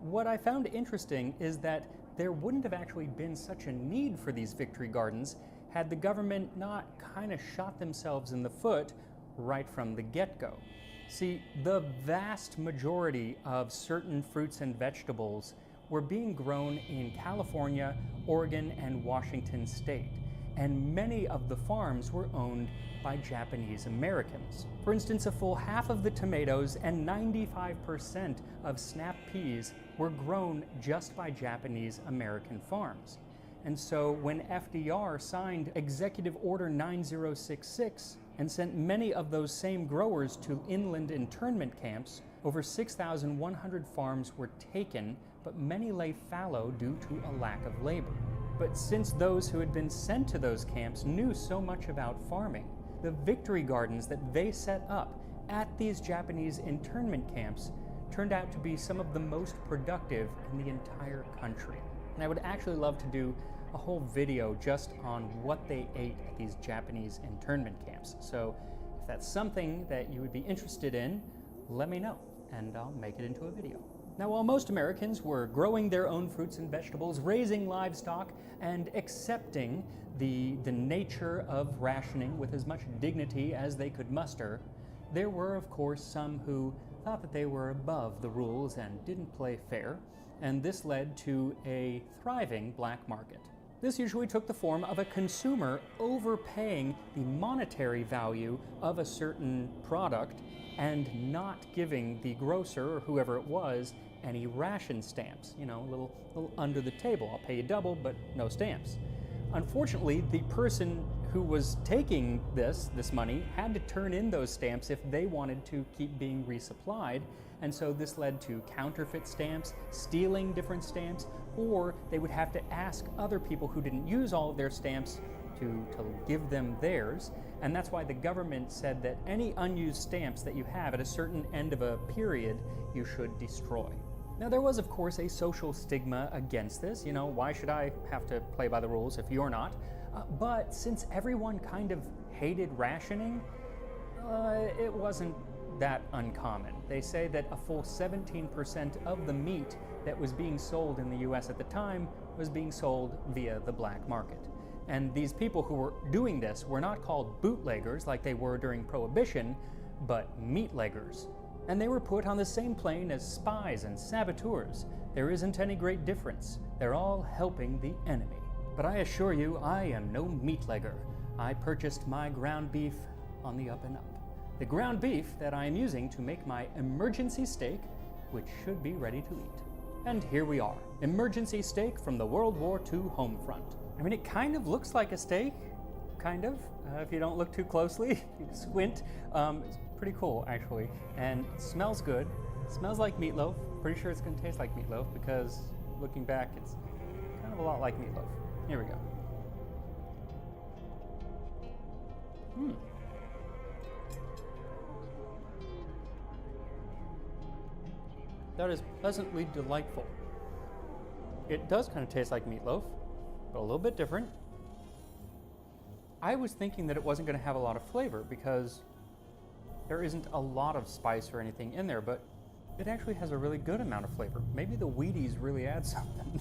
K: What I found interesting is that there wouldn't have actually been such a need for these Victory Gardens had the government not kind of shot themselves in the foot right from the get-go. See, the vast majority of certain fruits and vegetables were being grown in California, Oregon, and Washington state, and many of the farms were owned by Japanese Americans. For instance, a full half of the tomatoes and 95% of snap peas were grown just by Japanese American farms. And so when FDR signed Executive Order 9066 and sent many of those same growers to inland internment camps, over 6,100 farms were taken, but many lay fallow due to a lack of labor. But since those who had been sent to those camps knew so much about farming, the Victory Gardens that they set up at these Japanese internment camps turned out to be some of the most productive in the entire country. And I would actually love to do a whole video just on what they ate at these Japanese internment camps. So if that's something that you would be interested in, let me know and I'll make it into a video. Now, while most Americans were growing their own fruits and vegetables, raising livestock, and accepting the nature of rationing with as much dignity as they could muster, there were, of course, some who thought that they were above the rules and didn't play fair, and this led to a thriving black market. This usually took the form of a consumer overpaying the monetary value of a certain product and not giving the grocer or whoever it was any ration stamps. You know, a little under the table. I'll pay you double, but no stamps. Unfortunately, the person who was taking this money had to turn in those stamps if they wanted to keep being resupplied, and so this led to counterfeit stamps, stealing different stamps, or they would have to ask other people who didn't use all of their stamps to give them theirs, and that's why the government said that any unused stamps that you have at a certain end of a period, you should destroy. Now, there was, of course, a social stigma against this. You know, why should I have to play by the rules if you're not? But since everyone kind of hated rationing, it wasn't that uncommon. They say that a full 17% of the meat that was being sold in the US at the time was being sold via the black market. And these people who were doing this were not called bootleggers like they were during Prohibition, but meatleggers. And they were put on the same plane as spies and saboteurs. There isn't any great difference. They're all helping the enemy. But I assure you, I am no meatlegger. I purchased my ground beef on the up and up. The ground beef that I am using to make my emergency steak, which should be ready to eat. And here we are, emergency steak from the World War II home front. I mean, it kind of looks like a steak, kind of, if you don't look too closely, if you squint. It's pretty cool, actually, and it smells good. It smells like meatloaf. Pretty sure it's gonna taste like meatloaf because looking back, it's kind of a lot like meatloaf. Here we go. That is pleasantly delightful. It does kind of taste like meatloaf, but a little bit different. I was thinking that it wasn't going to have a lot of flavor because there isn't a lot of spice or anything in there, but it actually has a really good amount of flavor. Maybe the Wheaties really add something.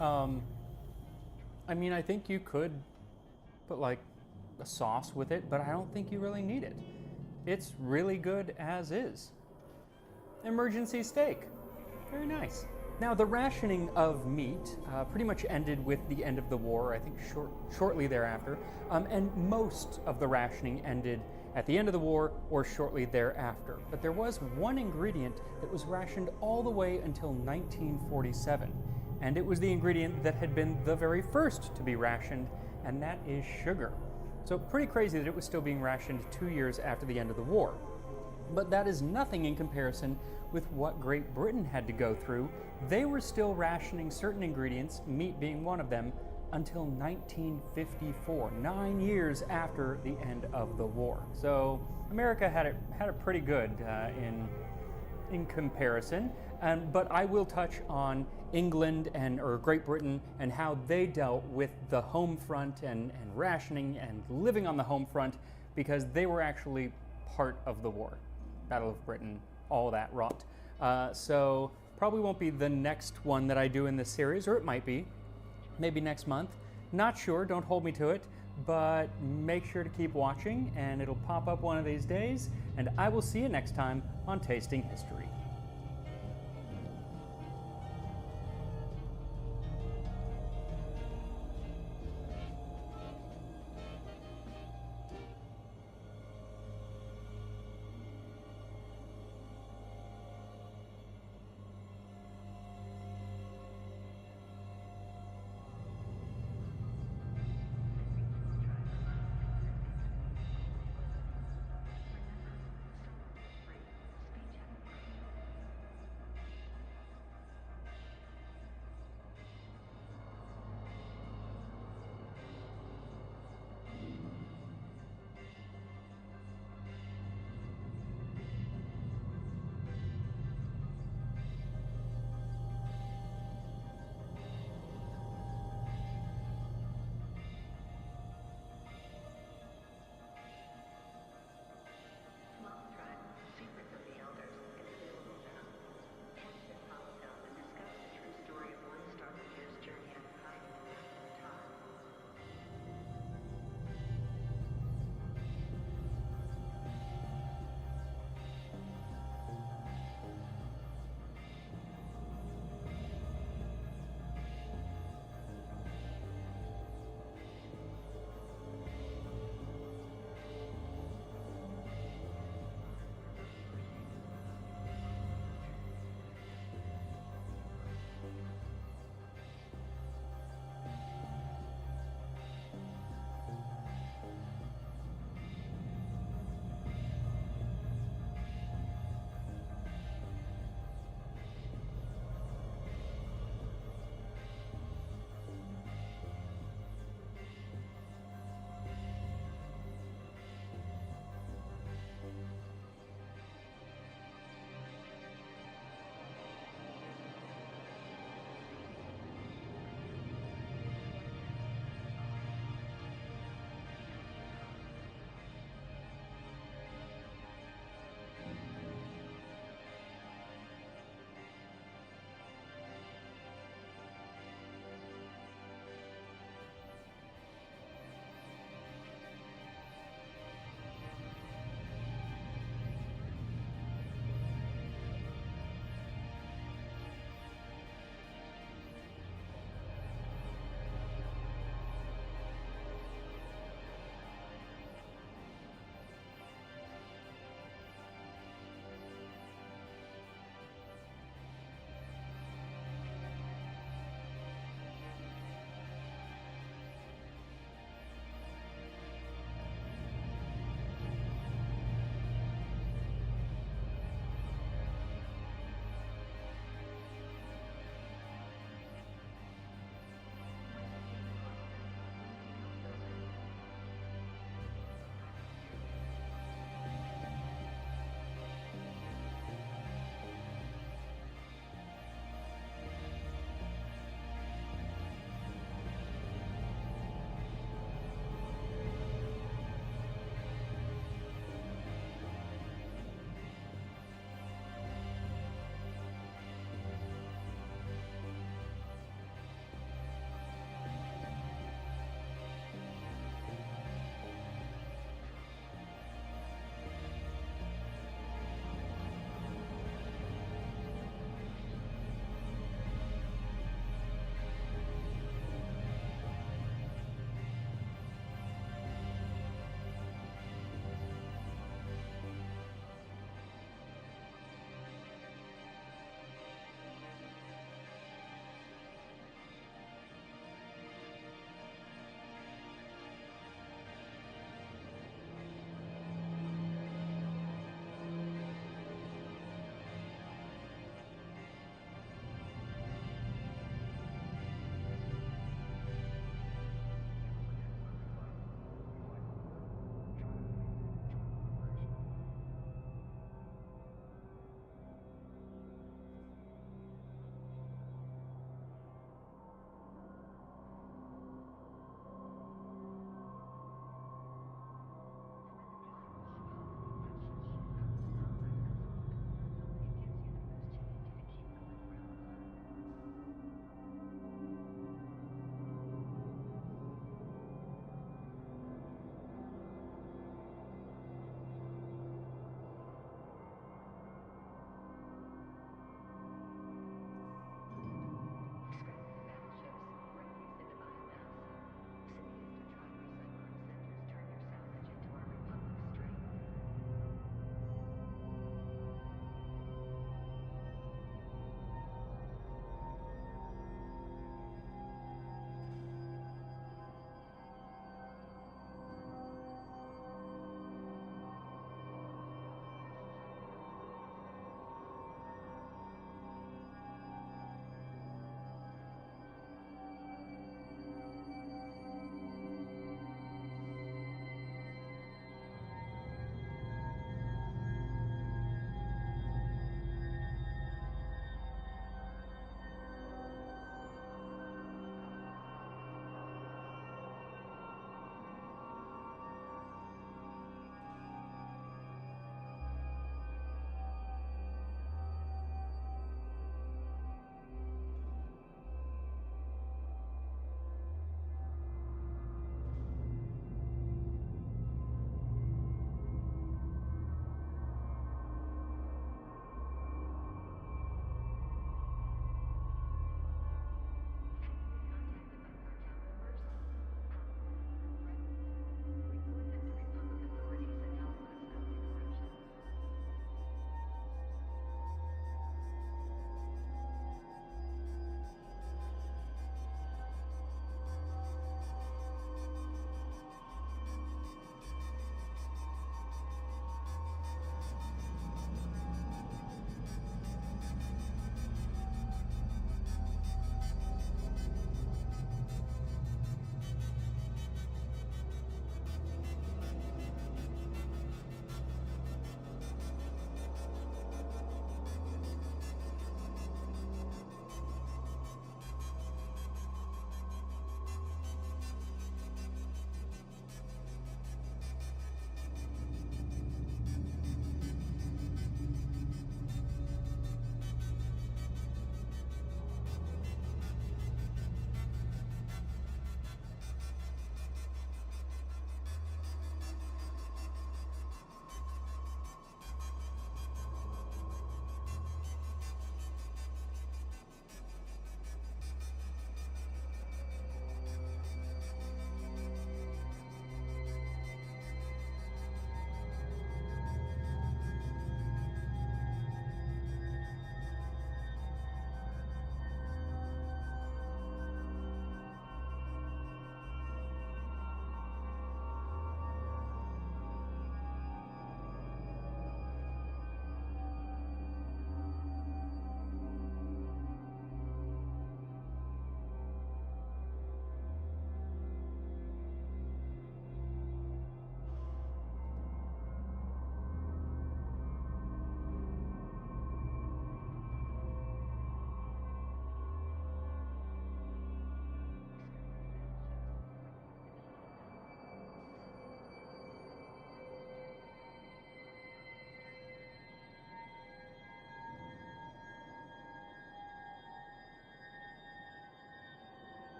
K: I mean, I think you could put like a sauce with it, but I don't think you really need it. It's really good as is. Emergency steak. Very nice. Now, the rationing of meat pretty much ended with the end of the war, I think shortly thereafter, and most of the rationing ended at the end of the war or shortly thereafter. But there was one ingredient that was rationed all the way until 1947, and it was the ingredient that had been the very first to be rationed, and that is sugar. So pretty crazy that it was still being rationed 2 years after the end of the war. But that is nothing in comparison with what Great Britain had to go through. They were still rationing certain ingredients, meat being one of them, until 1954, 9 years after the end of the war. So America had it pretty good in comparison. But I will touch on England or Great Britain and how they dealt with the home front and rationing and living on the home front, because they were actually part of the war. Battle of Britain, all that rot. So probably won't be the next one that I do in this series, or it might be, maybe next month. Not sure, don't hold me to it, but make sure to keep watching and it'll pop up one of these days, and I will see you next time on Tasting History.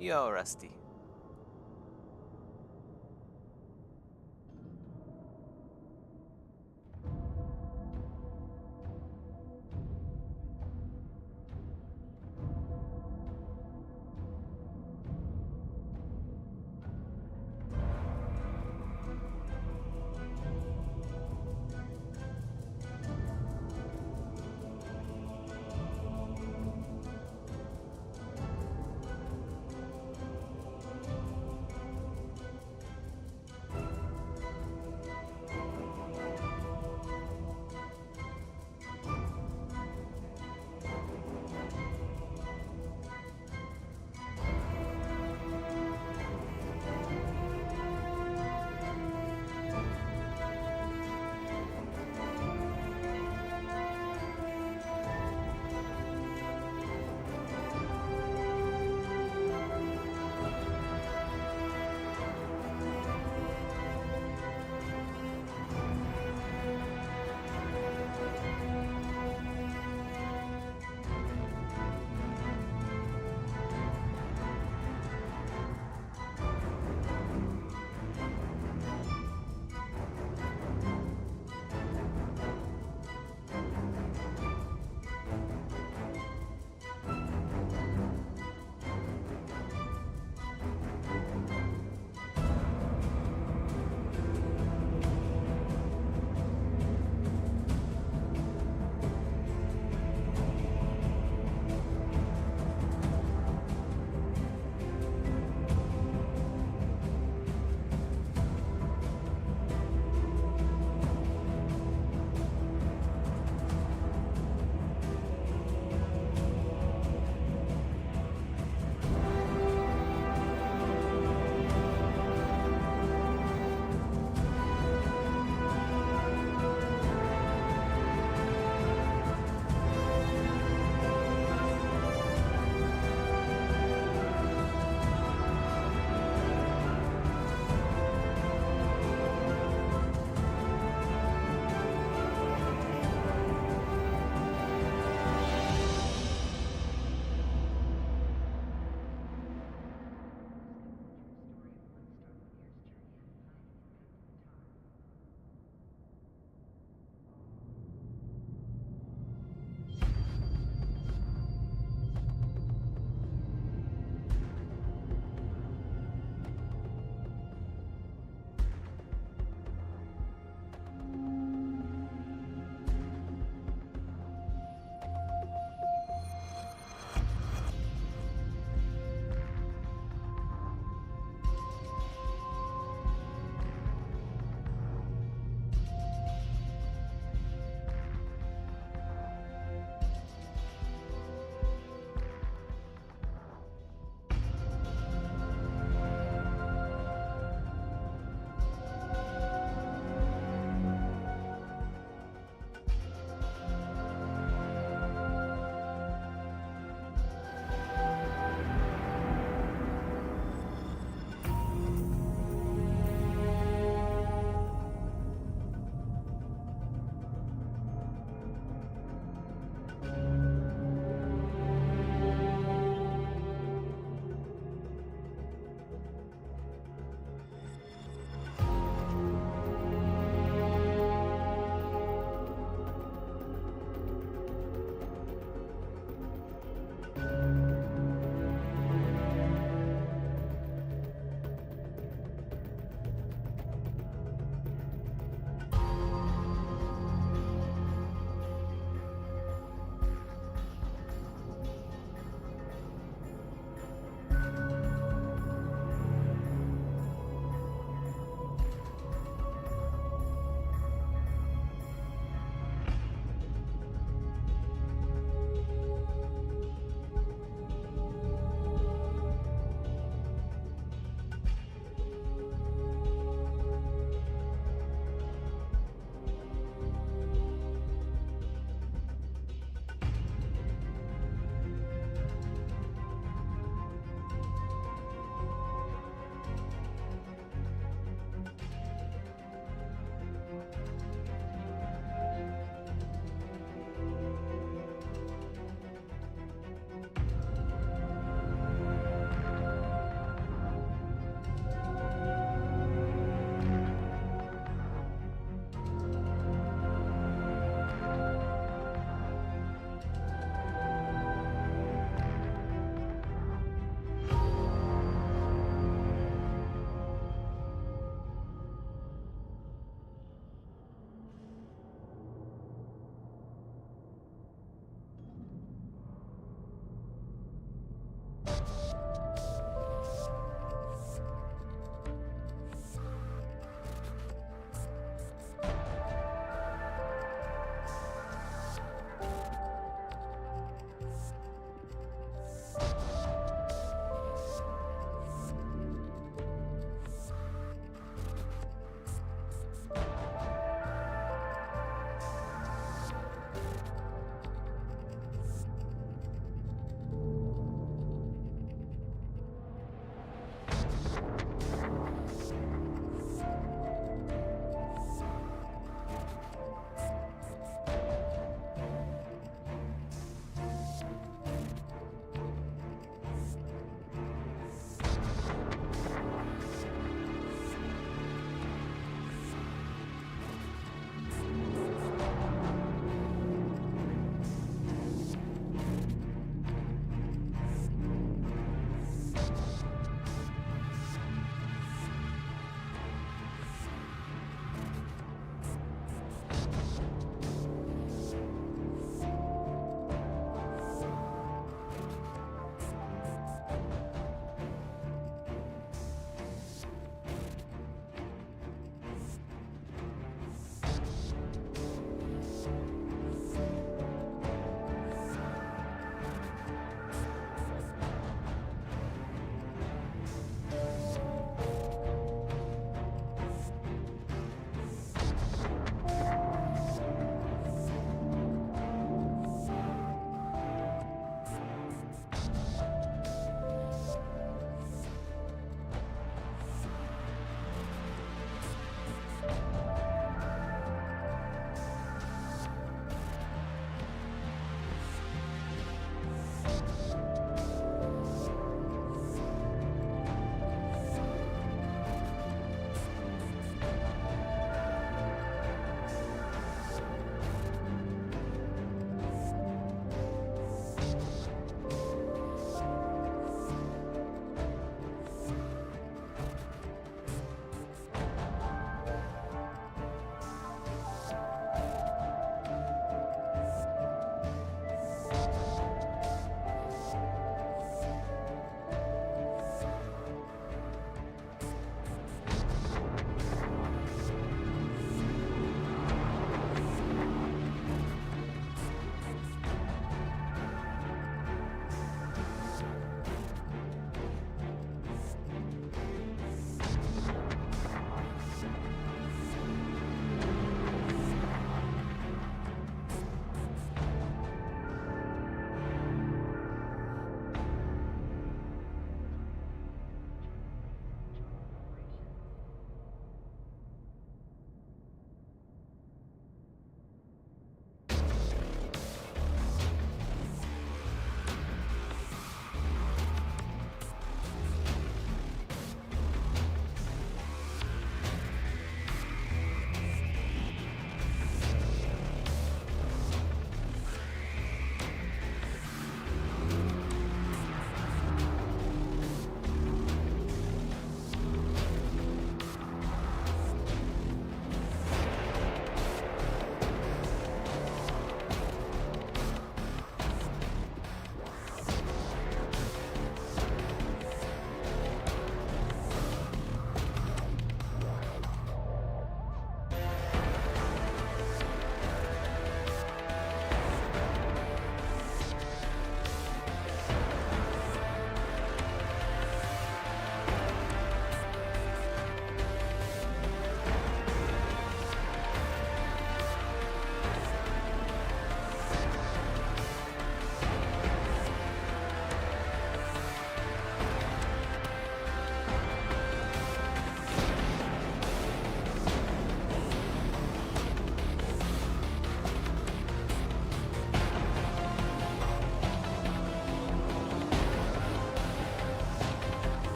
L: Yo, Rusty.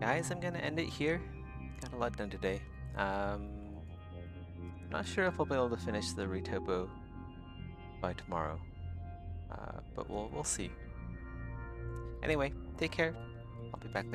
L: guys, I'm gonna end it here. Got a lot done today. Not sure if I'll be able to finish the Retopo by tomorrow, but we'll see. Anyway, take care. I'll be back later.